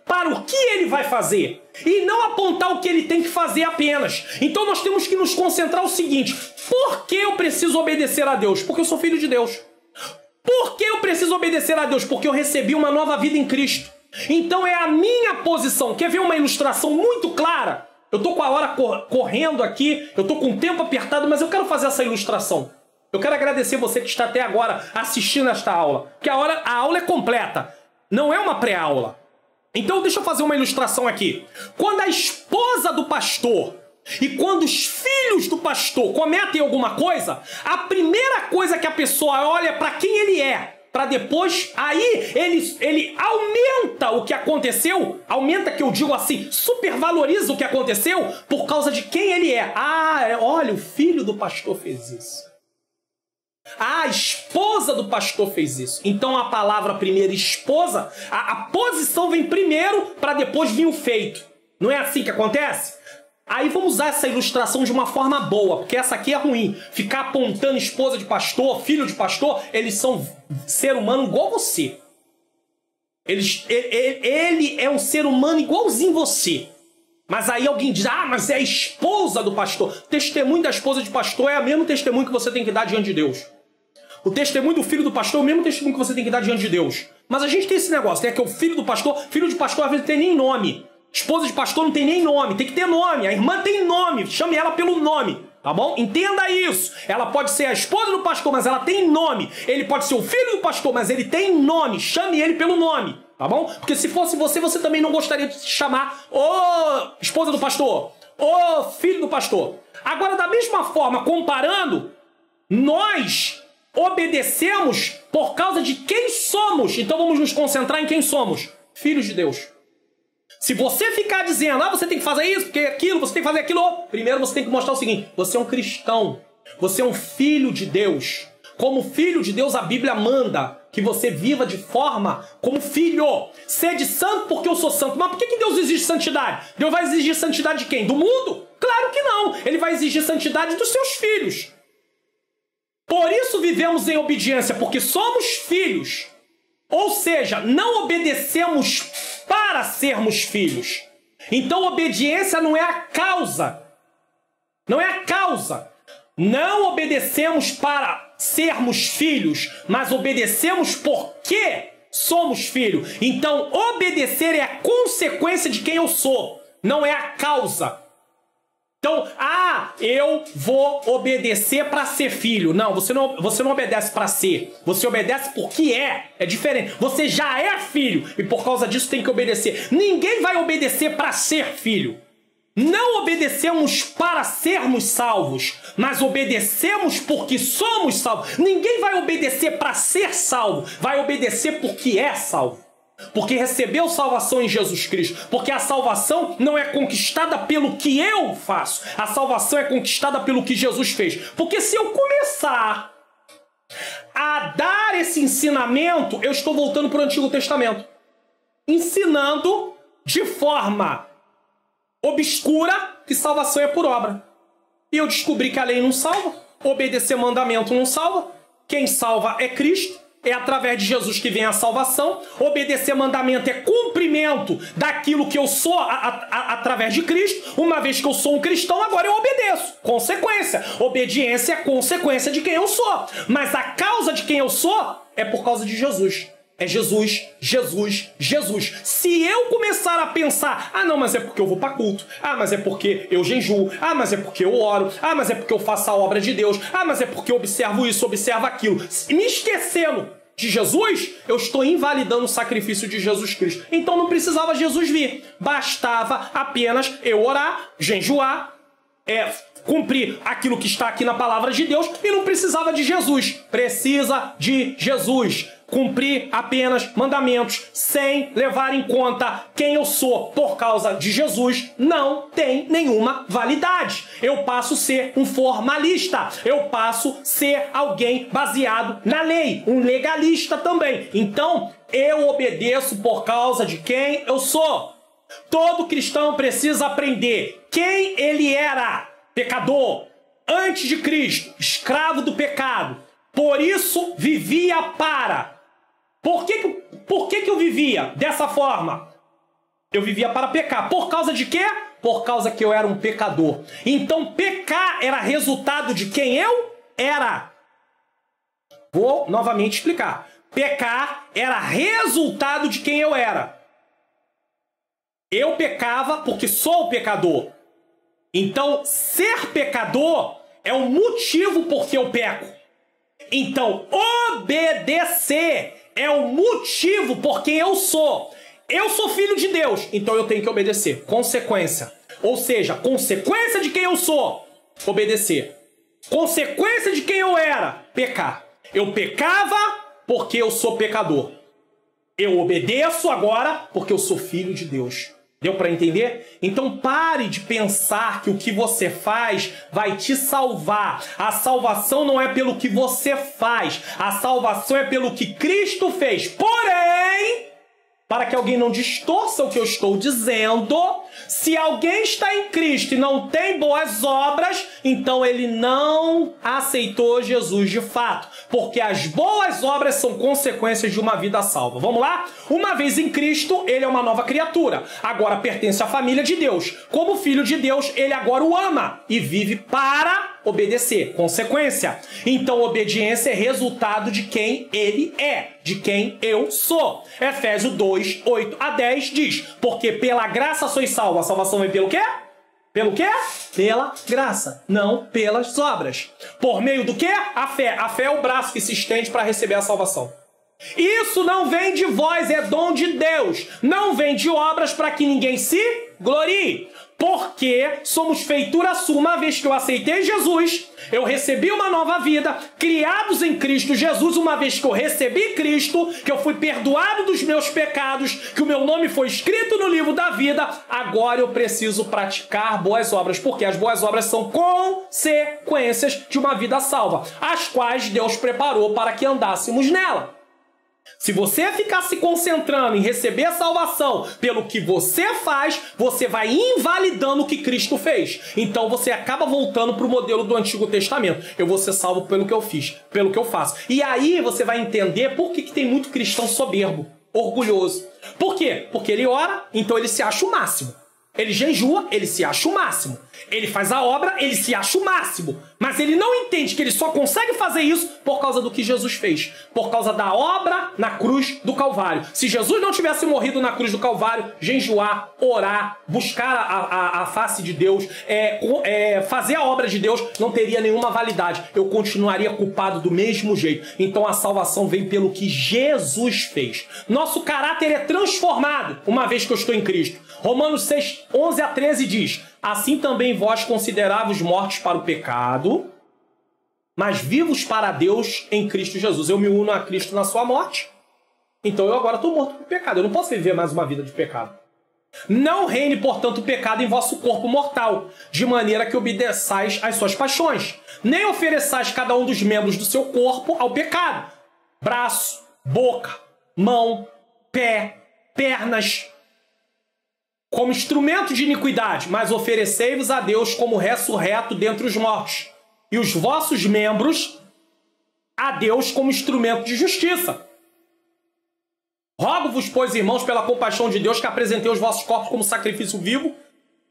para o que ele vai fazer, e não apontar o que ele tem que fazer apenas. Então nós temos que nos concentrar o seguinte: por que eu preciso obedecer a Deus? Porque eu sou filho de Deus. Por que eu preciso obedecer a Deus? Porque eu recebi uma nova vida em Cristo. Então é a minha posição. Quer ver uma ilustração muito clara? Eu estou com a hora correndo aqui, eu estou com o tempo apertado, mas eu quero fazer essa ilustração. Eu quero agradecer você que está até agora assistindo esta aula, porque a aula é completa, não é uma pré-aula. Então deixa eu fazer uma ilustração aqui. Quando a esposa do pastor e quando os filhos do pastor cometem alguma coisa, a primeira coisa que a pessoa olha é para quem ele é. Para depois, aí ele aumenta o que aconteceu, aumenta, que eu digo assim, supervaloriza o que aconteceu por causa de quem ele é. Ah, olha, o filho do pastor fez isso. Ah, a esposa do pastor fez isso. Então a palavra primeiro esposa, a posição vem primeiro para depois vir o feito. Não é assim que acontece? Aí vamos usar essa ilustração de uma forma boa, porque essa aqui é ruim. Ficar apontando esposa de pastor, filho de pastor, eles são ser humano igual você. Ele é um ser humano igualzinho você. Mas aí alguém diz, ah, mas é a esposa do pastor. O testemunho da esposa de pastor é o mesmo testemunho que você tem que dar diante de Deus. O testemunho do filho do pastor é o mesmo testemunho que você tem que dar diante de Deus. Mas a gente tem esse negócio, né? Que é o filho do pastor. Filho de pastor às vezes não tem nem nome. Esposa de pastor não tem nem nome. Tem que ter nome. A irmã tem nome. Chame ela pelo nome. Tá bom? Entenda isso. Ela pode ser a esposa do pastor, mas ela tem nome. Ele pode ser o filho do pastor, mas ele tem nome. Chame ele pelo nome. Tá bom? Porque se fosse você, você também não gostaria de se chamar ô esposa do pastor, ô filho do pastor. Agora, da mesma forma, comparando, nós obedecemos por causa de quem somos. Então vamos nos concentrar em quem somos. Filhos de Deus. Se você ficar dizendo, ah, você tem que fazer isso, porque aquilo, você tem que fazer aquilo, primeiro você tem que mostrar o seguinte, você é um cristão, você é um filho de Deus. Como filho de Deus, a Bíblia manda que você viva de forma como filho. Sede santo porque eu sou santo. Mas por que Deus exige santidade? Deus vai exigir santidade de quem? Do mundo? Claro que não. Ele vai exigir santidade dos seus filhos. Por isso vivemos em obediência, porque somos filhos. Ou seja, não obedecemos para sermos filhos. Então obediência não é a causa. Não é a causa. Não obedecemos para sermos filhos, mas obedecemos porque somos filhos. Então, obedecer é a consequência de quem eu sou, não é a causa. Então, eu vou obedecer para ser filho. Não, você não obedece para ser. Você obedece porque é diferente. Você já é filho e por causa disso tem que obedecer. Ninguém vai obedecer para ser filho. Não obedecemos para sermos salvos, mas obedecemos porque somos salvos. Ninguém vai obedecer para ser salvo, vai obedecer porque é salvo. Porque recebeu salvação em Jesus Cristo. Porque a salvação não é conquistada pelo que eu faço. A salvação é conquistada pelo que Jesus fez. Porque se eu começar a dar esse ensinamento, eu estou voltando para o Antigo Testamento. Ensinando de forma obscura que salvação é por obra. E eu descobri que a lei não salva, obedecer mandamento não salva, quem salva é Cristo, é através de Jesus que vem a salvação, obedecer mandamento é cumprimento daquilo que eu sou através de Cristo, uma vez que eu sou um cristão, agora eu obedeço, consequência, obediência é consequência de quem eu sou, mas a causa de quem eu sou é por causa de Jesus. É Jesus, Jesus, Jesus. Se eu começar a pensar, não, mas é porque eu vou para culto, mas é porque eu jejuo, mas é porque eu oro, mas é porque eu faço a obra de Deus, mas é porque eu observo isso, observo aquilo, me esquecendo de Jesus, eu estou invalidando o sacrifício de Jesus Cristo. Então não precisava Jesus vir, bastava apenas eu orar, jejuar, cumprir aquilo que está aqui na palavra de Deus, e não precisava de Jesus. Precisa de Jesus. Cumprir apenas mandamentos sem levar em conta quem eu sou por causa de Jesus não tem nenhuma validade. Eu passo a ser um formalista. Eu passo a ser alguém baseado na lei. Um legalista também. Então, eu obedeço por causa de quem eu sou. Todo cristão precisa aprender quem ele era. Pecador, antes de Cristo, escravo do pecado. Por isso, vivia para... Por que eu vivia dessa forma? Eu vivia para pecar. Por causa de quê? Por causa que eu era um pecador. Então, pecar era resultado de quem eu era. Vou novamente explicar. Pecar era resultado de quem eu era. Eu pecava porque sou o pecador. Então, ser pecador é um motivo por que eu peco. Então, obedecer é o motivo por quem eu sou. Eu sou filho de Deus, então eu tenho que obedecer. Consequência. Ou seja, consequência de quem eu sou, obedecer. Consequência de quem eu era, pecar. Eu pecava porque eu sou pecador. Eu obedeço agora porque eu sou filho de Deus. Deu para entender? Então pare de pensar que o que você faz vai te salvar. A salvação não é pelo que você faz. A salvação é pelo que Cristo fez. Porém, para que alguém não distorça o que eu estou dizendo, se alguém está em Cristo e não tem boas obras, então ele não aceitou Jesus de fato. Porque as boas obras são consequências de uma vida salva. Vamos lá? Uma vez em Cristo, ele é uma nova criatura. Agora pertence à família de Deus. Como filho de Deus, ele agora o ama e vive para obedecer. Consequência. Então, obediência é resultado de quem ele é, de quem eu sou. Efésios 2, 8 a 10 diz: porque pela graça sois salvos. A salvação vem pelo quê? Pelo quê? Pela graça, não pelas obras. Por meio do quê? A fé. A fé é o braço que se estende para receber a salvação. Isso não vem de vós, é dom de Deus. Não vem de obras para que ninguém se glorie. Porque somos feitura sua. Uma vez que eu aceitei Jesus, eu recebi uma nova vida, criados em Cristo Jesus. Uma vez que eu recebi Cristo, que eu fui perdoado dos meus pecados, que o meu nome foi escrito no livro da vida, agora eu preciso praticar boas obras, porque as boas obras são consequências de uma vida salva, as quais Deus preparou para que andássemos nela. Se você ficar se concentrando em receber a salvação pelo que você faz, você vai invalidando o que Cristo fez. Então você acaba voltando para o modelo do Antigo Testamento. Eu vou ser salvo pelo que eu fiz, pelo que eu faço. E aí você vai entender por que tem muito cristão soberbo, orgulhoso. Por quê? Porque ele ora, então ele se acha o máximo. Ele jejua, ele se acha o máximo. Ele faz a obra, ele se acha o máximo. Mas ele não entende que ele só consegue fazer isso por causa do que Jesus fez. Por causa da obra na cruz do Calvário. Se Jesus não tivesse morrido na cruz do Calvário, jejuar, orar, buscar a face de Deus, fazer a obra de Deus, não teria nenhuma validade. Eu continuaria culpado do mesmo jeito. Então a salvação vem pelo que Jesus fez. Nosso caráter é transformado uma vez que eu estou em Cristo. Romanos 6, 11 a 13 diz: assim também vós consideravos mortos para o pecado, mas vivos para Deus em Cristo Jesus. Eu me uno a Cristo na sua morte, então eu agora estou morto para o pecado. Eu não posso viver mais uma vida de pecado. Não reine, portanto, o pecado em vosso corpo mortal, de maneira que obedeçais às suas paixões. Nem ofereçais cada um dos membros do seu corpo ao pecado: braço, boca, mão, pé, pernas, como instrumento de iniquidade, mas oferecei-vos a Deus como ressurreto dentre os mortos, e os vossos membros a Deus como instrumento de justiça. Rogo-vos, pois, irmãos, pela compaixão de Deus, que apresentei os vossos corpos como sacrifício vivo,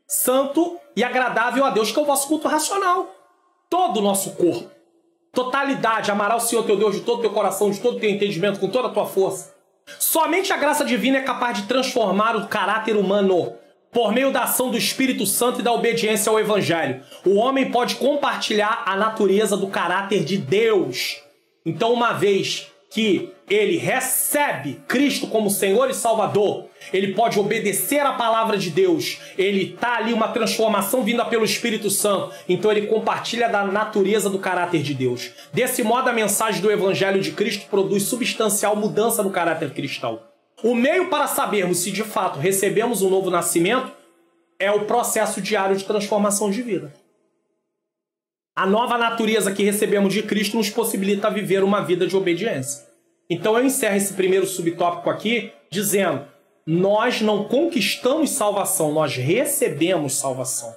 santo e agradável a Deus, que é o vosso culto racional. Todo o nosso corpo, totalidade, amará o Senhor teu Deus de todo o teu coração, de todo o teu entendimento, com toda a tua força. Somente a graça divina é capaz de transformar o caráter humano por meio da ação do Espírito Santo e da obediência ao Evangelho. O homem pode compartilhar a natureza do caráter de Deus. Então, uma vez que ele recebe Cristo como Senhor e Salvador, ele pode obedecer à palavra de Deus. Ele está ali, uma transformação vinda pelo Espírito Santo. Então ele compartilha da natureza do caráter de Deus. Desse modo, a mensagem do Evangelho de Cristo produz substancial mudança no caráter cristão. O meio para sabermos se de fato recebemos um novo nascimento é o processo diário de transformação de vida. A nova natureza que recebemos de Cristo nos possibilita viver uma vida de obediência. Então eu encerro esse primeiro subtópico aqui dizendo: nós não conquistamos salvação, nós recebemos salvação.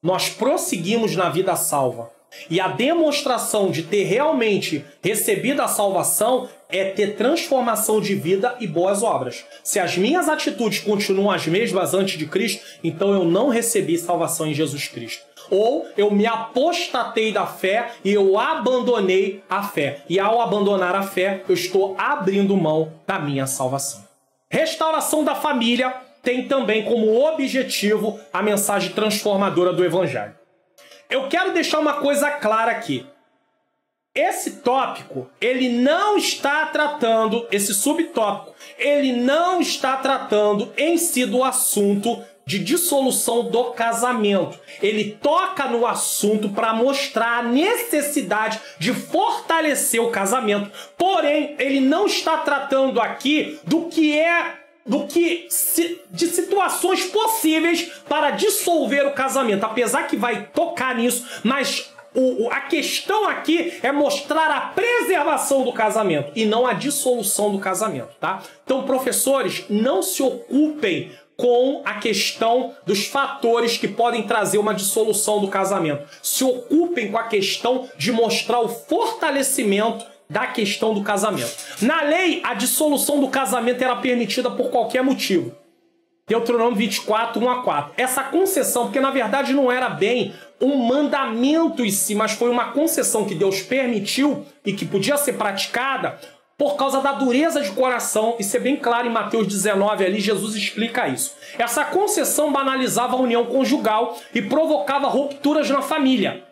Nós prosseguimos na vida salva. E a demonstração de ter realmente recebido a salvação é ter transformação de vida e boas obras. Se as minhas atitudes continuam as mesmas antes de Cristo, então eu não recebi salvação em Jesus Cristo. Ou eu me apostatei da fé e eu abandonei a fé. E ao abandonar a fé, eu estou abrindo mão da minha salvação. Restauração da família tem também como objetivo a mensagem transformadora do Evangelho. Eu quero deixar uma coisa clara aqui. esse tópico, ele não está tratando, esse subtópico, ele não está tratando em si do assunto de dissolução do casamento. Ele toca no assunto para mostrar a necessidade de fortalecer o casamento. Porém, ele não está tratando aqui de situações possíveis para dissolver o casamento. Apesar que vai tocar nisso, mas a questão aqui é mostrar a preservação do casamento e não a dissolução do casamento, tá? Então, professores, não se ocupem com a questão dos fatores que podem trazer uma dissolução do casamento. Se ocupem com a questão de mostrar o fortalecimento da questão do casamento. Na lei, a dissolução do casamento era permitida por qualquer motivo. Deuteronômio 24, 1 a 4. Essa concessão, porque na verdade não era bem um mandamento em si, mas foi uma concessão que Deus permitiu e que podia ser praticada por causa da dureza de coração. Isso é bem claro em Mateus 19, ali Jesus explica isso. Essa concessão banalizava a união conjugal e provocava rupturas na família.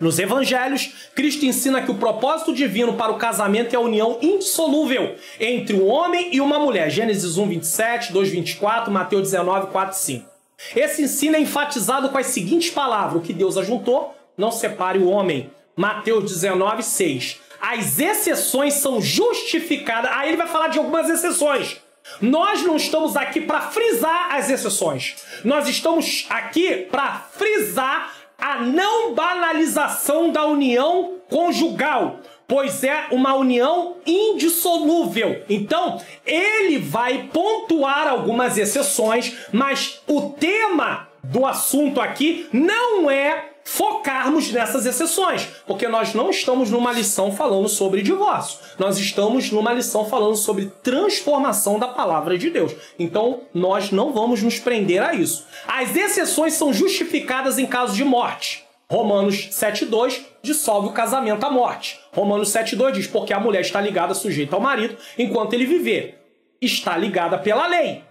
Nos evangelhos, Cristo ensina que o propósito divino para o casamento é a união indissolúvel entre um homem e uma mulher. Gênesis 1, 27, 2, 24, Mateus 19, 4, 5. Esse ensino é enfatizado com as seguintes palavras: o que Deus ajuntou, não separe o homem. Mateus 19, 6. As exceções são justificadas. Aí ele vai falar de algumas exceções. Nós não estamos aqui para frisar as exceções. Nós estamos aqui para frisar a não banalização da união conjugal, pois é uma união indissolúvel. Então, ele vai pontuar algumas exceções, mas o tema do assunto aqui não é focarmos nessas exceções, porque nós não estamos numa lição falando sobre divórcio. Nós estamos numa lição falando sobre transformação da palavra de Deus. Então, nós não vamos nos prender a isso. As exceções são justificadas em caso de morte. Romanos 7,2 dissolve o casamento à morte. Romanos 7,2 diz: porque a mulher está ligada, sujeita ao marido, enquanto ele viver. Está ligada pela lei.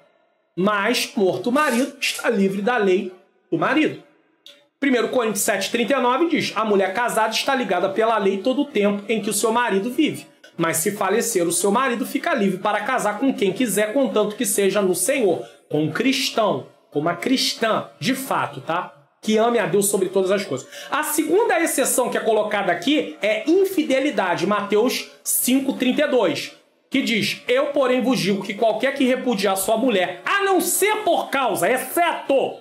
Mas, morto o marido, está livre da lei do marido. 1 Coríntios 7,39 diz: a mulher casada está ligada pela lei todo o tempo em que o seu marido vive. Mas se falecer o seu marido, fica livre para casar com quem quiser, contanto que seja no Senhor. Com um cristão, com uma cristã, de fato, tá? Que ame a Deus sobre todas as coisas. A segunda exceção que é colocada aqui é infidelidade. Mateus 5,32. Que diz: eu, porém, vos digo que qualquer que repudiar sua mulher, a não ser por causa, exceto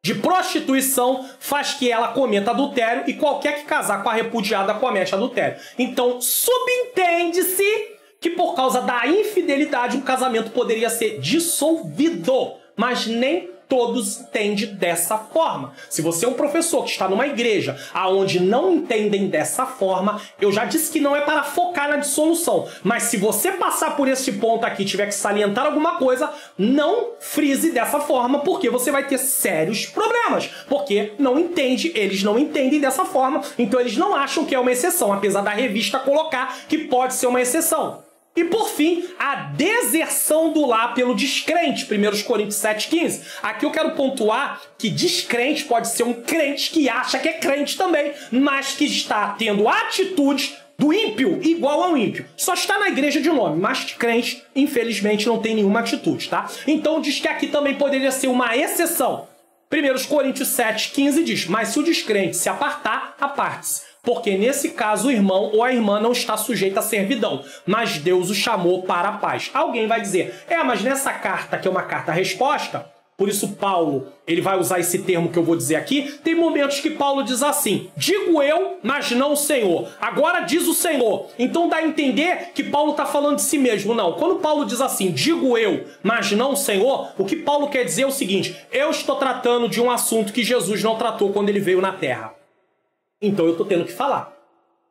de prostituição, faz que ela cometa adultério, e qualquer que casar com a repudiada comete adultério. Então, subentende-se que por causa da infidelidade o casamento poderia ser dissolvido, mas nem todos entendem dessa forma. Se você é um professor que está numa igreja aonde não entendem dessa forma, eu já disse que não é para focar na dissolução. Mas se você passar por esse ponto aqui e tiver que salientar alguma coisa, não frise dessa forma, porque você vai ter sérios problemas. Porque não entende, eles não entendem dessa forma, então eles não acham que é uma exceção, apesar da revista colocar que pode ser uma exceção. E por fim, a deserção do lar pelo descrente, 1 Coríntios 7,15. Aqui eu quero pontuar que descrente pode ser um crente que acha que é crente também, mas que está tendo atitudes do ímpio igual ao ímpio. Só está na igreja de nome, mas de crente, infelizmente, não tem nenhuma atitude, tá? Então diz que aqui também poderia ser uma exceção. 1 Coríntios 7,15 diz: mas se o descrente se apartar, aparte-se. Porque nesse caso o irmão ou a irmã não está sujeito à servidão, mas Deus o chamou para a paz. Alguém vai dizer: mas nessa carta, que é uma carta-resposta, por isso Paulo, ele vai usar esse termo que eu vou dizer aqui, tem momentos que Paulo diz assim: digo eu, mas não o Senhor. Agora diz o Senhor. Então dá a entender que Paulo está falando de si mesmo. Não, quando Paulo diz assim, digo eu, mas não o Senhor, o que Paulo quer dizer é o seguinte: eu estou tratando de um assunto que Jesus não tratou quando ele veio na Terra. Então eu estou tendo que falar.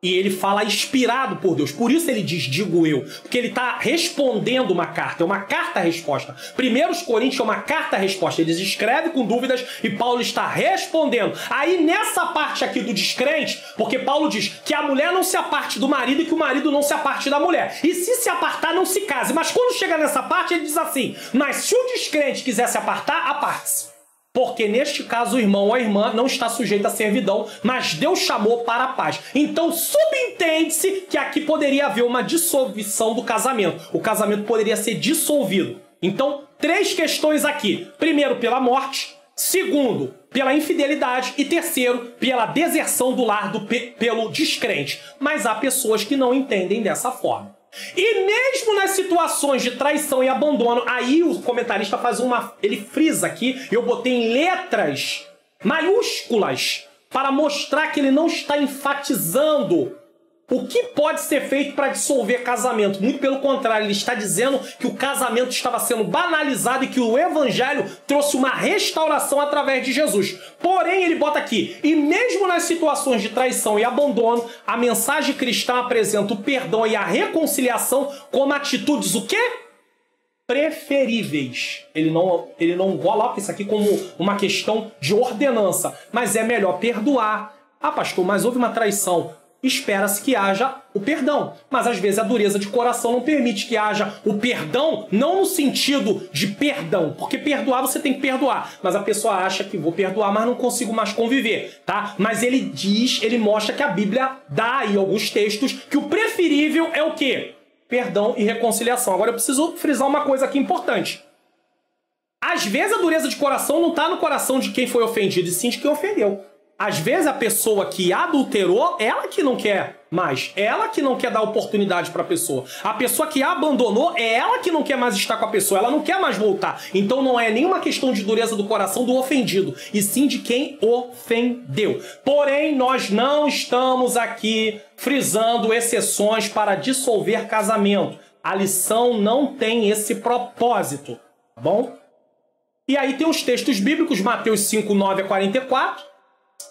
E ele fala inspirado por Deus. Por isso ele diz, digo eu. Porque ele está respondendo uma carta. É uma carta-resposta. 1 Coríntios é uma carta-resposta. Eles escrevem com dúvidas e Paulo está respondendo. Aí nessa parte aqui do descrente, porque Paulo diz que a mulher não se aparte do marido e que o marido não se aparte da mulher. E se apartar, não se case. Mas quando chega nessa parte, ele diz assim: mas se o descrente quiser se apartar, aparte-se. Porque neste caso o irmão ou a irmã não está sujeito à servidão, mas Deus chamou para a paz. Então subentende-se que aqui poderia haver uma dissolução do casamento. O casamento poderia ser dissolvido. Então, 3 questões aqui. Primeiro, pela morte. Segundo, pela infidelidade. E terceiro, pela deserção do lar pelo descrente. Mas há pessoas que não entendem dessa forma. E mesmo nas situações de traição e abandono, aí o comentarista faz ele frisa aqui, eu botei em letras maiúsculas para mostrar que ele não está enfatizando o que pode ser feito para dissolver casamento. Muito pelo contrário, ele está dizendo que o casamento estava sendo banalizado e que o evangelho trouxe uma restauração através de Jesus. Porém, ele bota aqui, e mesmo nas situações de traição e abandono, a mensagem cristã apresenta o perdão e a reconciliação como atitudes o quê? Preferíveis. Ele não coloca isso aqui como uma questão de ordenança, mas é melhor perdoar. Ah, pastor, mas houve uma traição. Espera-se que haja o perdão. Mas às vezes a dureza de coração não permite que haja o perdão, não no sentido de perdão, porque perdoar você tem que perdoar. Mas a pessoa acha que vou perdoar, mas não consigo mais conviver, tá? Mas ele mostra que a Bíblia dá aí alguns textos que o preferível é o quê? Perdão e reconciliação. Agora eu preciso frisar uma coisa aqui importante. Às vezes a dureza de coração não está no coração de quem foi ofendido, e sim de quem ofendeu. Às vezes a pessoa que adulterou, ela que não quer mais. Ela que não quer dar oportunidade para a pessoa. A pessoa que abandonou, é ela que não quer mais estar com a pessoa. Ela não quer mais voltar. Então não é nenhuma questão de dureza do coração do ofendido, e sim de quem ofendeu. Porém, nós não estamos aqui frisando exceções para dissolver casamento. A lição não tem esse propósito, tá bom? E aí tem os textos bíblicos, Mateus 5, 9 a 44.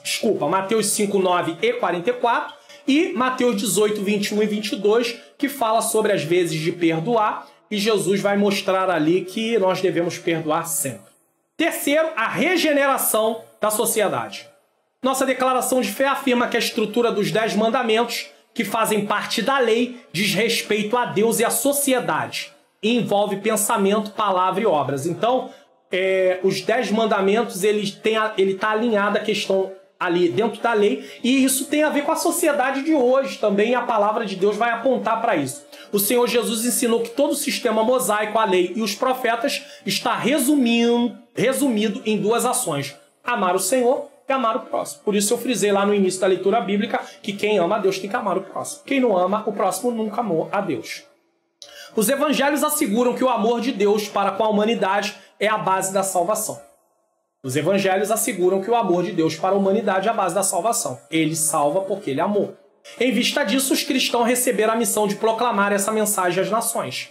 Desculpa, Mateus 5, 9 e 44 e Mateus 18, 21 e 22, que fala sobre as vezes de perdoar, e Jesus vai mostrar ali que nós devemos perdoar sempre. Terceiro, a regeneração da sociedade. Nossa declaração de fé afirma que a estrutura dos 10 mandamentos, que fazem parte da lei, diz respeito a Deus e à sociedade, e envolve pensamento, palavra e obras. Então, os 10 mandamentos, ele está alinhado à questão ali dentro da lei, e isso tem a ver com a sociedade de hoje também, e a palavra de Deus vai apontar para isso. O Senhor Jesus ensinou que todo o sistema mosaico, a lei e os profetas está resumido em 2 ações: amar o Senhor e amar o próximo. Por isso eu frisei lá no início da leitura bíblica que quem ama a Deus tem que amar o próximo. Quem não ama o próximo nunca amou a Deus. Os evangelhos asseguram que o amor de Deus para com a humanidade é a base da salvação. Os evangelhos asseguram que o amor de Deus para a humanidade é a base da salvação. Ele salva porque ele amou. Em vista disso, os cristãos receberam a missão de proclamar essa mensagem às nações.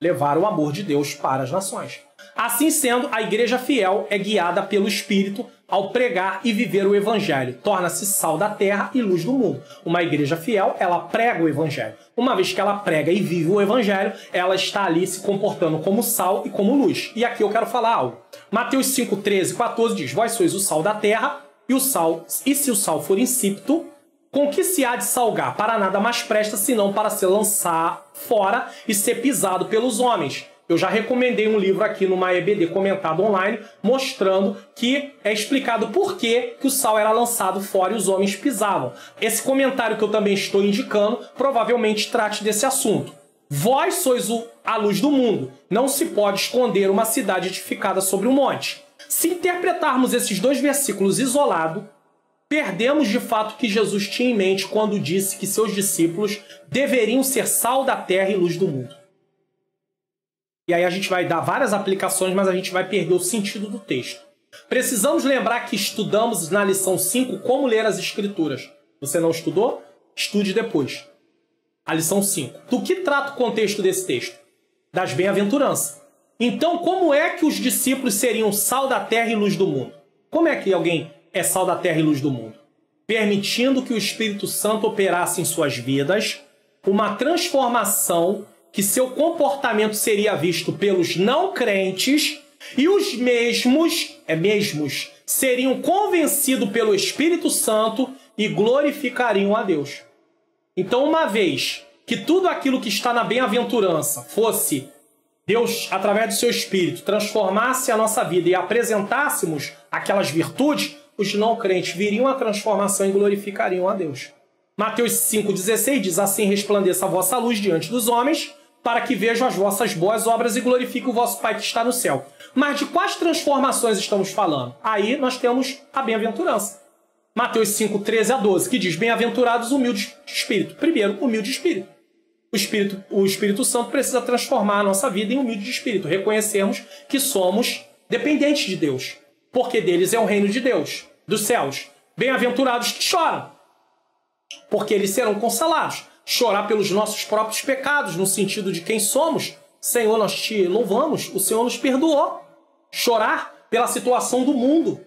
Levar o amor de Deus para as nações. Assim sendo, a igreja fiel é guiada pelo Espírito ao pregar e viver o evangelho. Torna-se sal da terra e luz do mundo. Uma igreja fiel, ela prega o evangelho. Uma vez que ela prega e vive o evangelho, ela está ali se comportando como sal e como luz. E aqui eu quero falar algo. Mateus 5, 13, 14 diz: vós sois o sal da terra, e se o sal for insípido, com que se há de salgar? Para nada mais presta, senão para se lançar fora e ser pisado pelos homens. Eu já recomendei um livro aqui numa EBD comentado online, mostrando que é explicado por que o sal era lançado fora e os homens pisavam. Esse comentário que eu também estou indicando provavelmente trate desse assunto. Vós sois a luz do mundo. Não se pode esconder uma cidade edificada sobre um monte. Se interpretarmos esses 2 versículos isolados, perdemos de fato o que Jesus tinha em mente quando disse que seus discípulos deveriam ser sal da terra e luz do mundo. E aí a gente vai dar várias aplicações, mas a gente vai perder o sentido do texto. Precisamos lembrar que estudamos na lição 5 como ler as Escrituras. Você não estudou? Estude depois. A lição 5. Do que trata o contexto desse texto? Das bem-aventuranças. Então, como é que os discípulos seriam sal da terra e luz do mundo? Como é que alguém é sal da terra e luz do mundo? Permitindo que o Espírito Santo operasse em suas vidas uma transformação que seu comportamento seria visto pelos não crentes e os mesmos seriam convencidos pelo Espírito Santo e glorificariam a Deus. Então, uma vez que tudo aquilo que está na bem-aventurança fosse Deus, através do seu Espírito, transformasse a nossa vida e apresentássemos aquelas virtudes, os não crentes viriam a transformação e glorificariam a Deus. Mateus 5,16 diz: assim resplandeça a vossa luz diante dos homens, para que vejam as vossas boas obras e glorifiquem o vosso Pai que está no céu. Mas de quais transformações estamos falando? Aí nós temos a bem-aventurança. Mateus 5,13 a 12, que diz: bem-aventurados humildes de espírito. Primeiro, humilde de espírito. O Espírito Santo precisa transformar a nossa vida em humilde de espírito. Reconhecermos que somos dependentes de Deus, porque deles é o reino de Deus, dos céus. Bem-aventurados que choram, porque eles serão consolados. Chorar pelos nossos próprios pecados, no sentido de quem somos. Senhor, nós te louvamos, o Senhor nos perdoou. Chorar pela situação do mundo,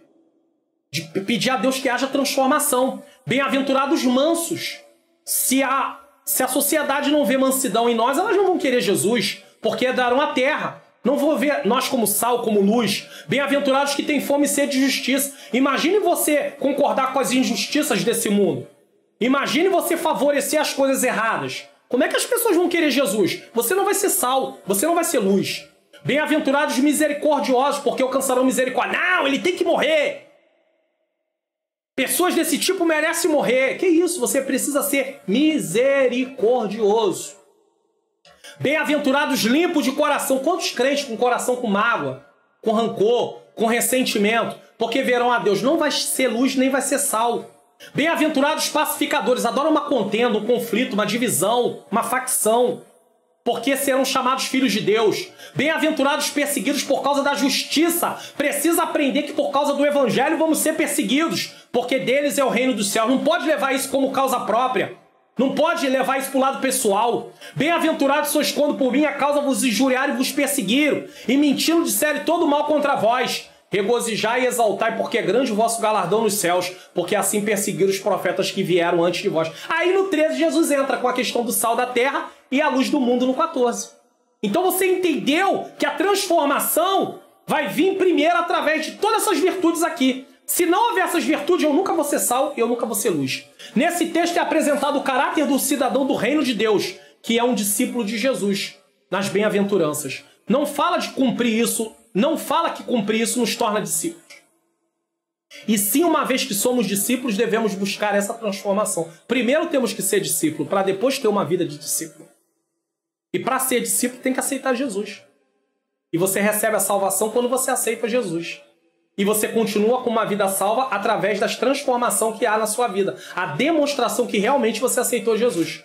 de pedir a Deus que haja transformação. Bem-aventurados mansos. Se a sociedade não vê mansidão em nós, elas não vão querer Jesus, porque herdarão a terra. Não vou ver nós como sal, como luz. Bem-aventurados que têm fome e sede de justiça. Imagine você concordar com as injustiças desse mundo. Imagine você favorecer as coisas erradas. Como é que as pessoas vão querer Jesus? Você não vai ser sal, você não vai ser luz. Bem-aventurados misericordiosos, porque alcançarão misericórdia. Não, ele tem que morrer. Pessoas desse tipo merecem morrer. Que isso? Você precisa ser misericordioso. Bem-aventurados limpos de coração. Quantos crentes com coração com mágoa, com rancor, com ressentimento? Porque verão a Deus. Não vai ser luz, nem vai ser sal. Bem-aventurados pacificadores. Adoram uma contenda, um conflito, uma divisão, uma facção, porque serão chamados filhos de Deus. Bem-aventurados perseguidos por causa da justiça. Precisa aprender que por causa do evangelho vamos ser perseguidos, porque deles é o reino do céu. Não pode levar isso como causa própria. Não pode levar isso para o lado pessoal. Bem-aventurados sois quando por minha causa vos injuriaram e vos perseguiram, e mentindo disseram todo mal contra vós. Regozijai e exaltai, porque é grande o vosso galardão nos céus, porque assim perseguiram os profetas que vieram antes de vós. Aí no 13 Jesus entra com a questão do sal da terra e a luz do mundo no 14. Então você entendeu que a transformação vai vir primeiro através de todas essas virtudes aqui. Se não houver essas virtudes, eu nunca vou ser sal e eu nunca vou ser luz. Nesse texto é apresentado o caráter do cidadão do reino de Deus, que é um discípulo de Jesus, nas bem-aventuranças. Não fala de cumprir isso. Não fala que cumprir isso nos torna discípulos. E sim, uma vez que somos discípulos, devemos buscar essa transformação. Primeiro temos que ser discípulo, para depois ter uma vida de discípulo. E para ser discípulo, tem que aceitar Jesus. E você recebe a salvação quando você aceita Jesus. E você continua com uma vida salva através das transformações que há na sua vida. A demonstração que realmente você aceitou Jesus.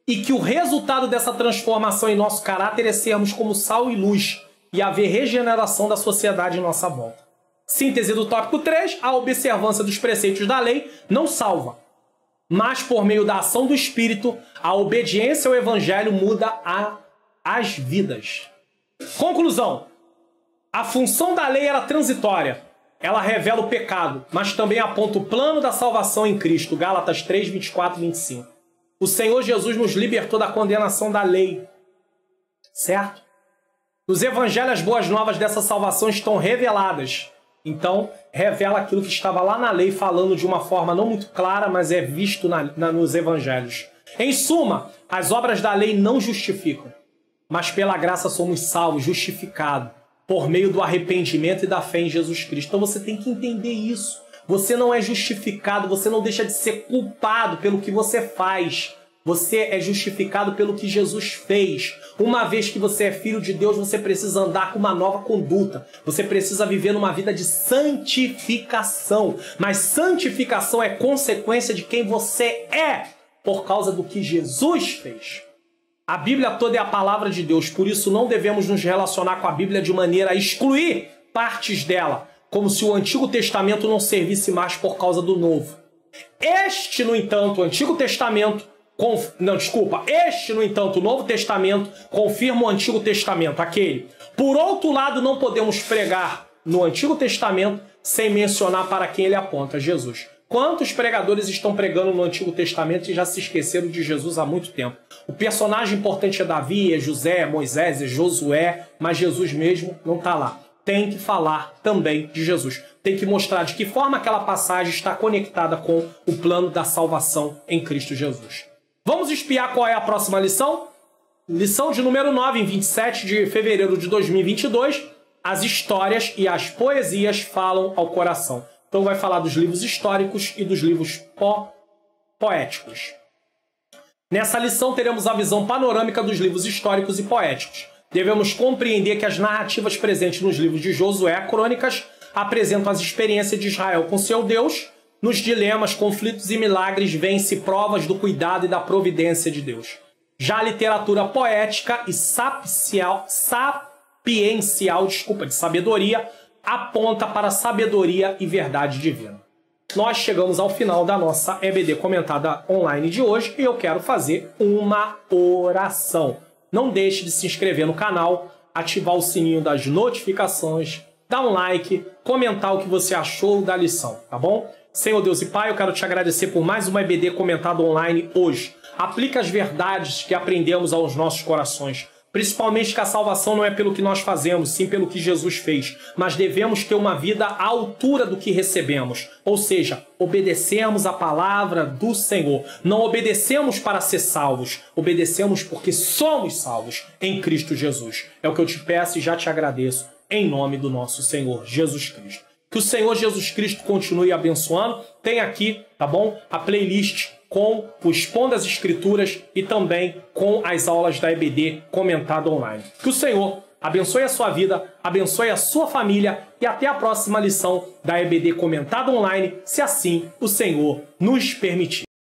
E que o resultado dessa transformação em nosso caráter é sermos como sal e luz, e haver regeneração da sociedade em nossa volta. Síntese do tópico 3, a observância dos preceitos da lei não salva, mas por meio da ação do Espírito, a obediência ao Evangelho muda as vidas. Conclusão. A função da lei era transitória. Ela revela o pecado, mas também aponta o plano da salvação em Cristo. Gálatas 3, 24 e 25. O Senhor Jesus nos libertou da condenação da lei. Certo? Nos evangelhos, as boas novas dessa salvação estão reveladas. Então, revela aquilo que estava lá na lei, falando de uma forma não muito clara, mas é visto nos evangelhos. Em suma, as obras da lei não justificam, mas pela graça somos salvos, justificados, por meio do arrependimento e da fé em Jesus Cristo. Então você tem que entender isso. Você não é justificado, você não deixa de ser culpado pelo que você faz. Você é justificado pelo que Jesus fez. Uma vez que você é filho de Deus, você precisa andar com uma nova conduta. Você precisa viver numa vida de santificação. Mas santificação é consequência de quem você é, por causa do que Jesus fez. A Bíblia toda é a palavra de Deus, por isso não devemos nos relacionar com a Bíblia de maneira a excluir partes dela, como se o Antigo Testamento não servisse mais por causa do Novo. Este, no entanto, o Antigo Testamento... Este, no entanto, o Novo Testamento confirma o Antigo Testamento, aquele. Por outro lado, não podemos pregar no Antigo Testamento sem mencionar para quem ele aponta, Jesus. Quantos pregadores estão pregando no Antigo Testamento e já se esqueceram de Jesus há muito tempo? O personagem importante é Davi, é José, é Moisés, é Josué, mas Jesus mesmo não está lá. Tem que falar também de Jesus. Tem que mostrar de que forma aquela passagem está conectada com o plano da salvação em Cristo Jesus. Vamos espiar qual é a próxima lição? Lição de número 9, em 27 de fevereiro de 2022, as histórias e as poesias falam ao coração. Então vai falar dos livros históricos e dos livros poéticos. Nessa lição teremos a visão panorâmica dos livros históricos e poéticos. Devemos compreender que as narrativas presentes nos livros de Josué, Crônicas, apresentam as experiências de Israel com seu Deus. Nos dilemas, conflitos e milagres vêm-se provas do cuidado e da providência de Deus. Já a literatura poética e sapiencial, de sabedoria, aponta para a sabedoria e verdade divina. Nós chegamos ao final da nossa EBD comentada online de hoje e eu quero fazer uma oração. Não deixe de se inscrever no canal, ativar o sininho das notificações, dar um like, comentar o que você achou da lição, tá bom? Senhor Deus e Pai, eu quero te agradecer por mais uma EBD comentada online hoje. Aplica as verdades que aprendemos aos nossos corações. Principalmente que a salvação não é pelo que nós fazemos, sim pelo que Jesus fez. Mas devemos ter uma vida à altura do que recebemos. Ou seja, obedecemos a palavra do Senhor. Não obedecemos para ser salvos. Obedecemos porque somos salvos em Cristo Jesus. É o que eu te peço e já te agradeço. Em nome do nosso Senhor Jesus Cristo. Que o Senhor Jesus Cristo continue abençoando. Tem aqui, tá bom? A playlist com o Expondo as Escrituras e também com as aulas da EBD comentada online. Que o Senhor abençoe a sua vida, abençoe a sua família e até a próxima lição da EBD comentada online, se assim o Senhor nos permitir.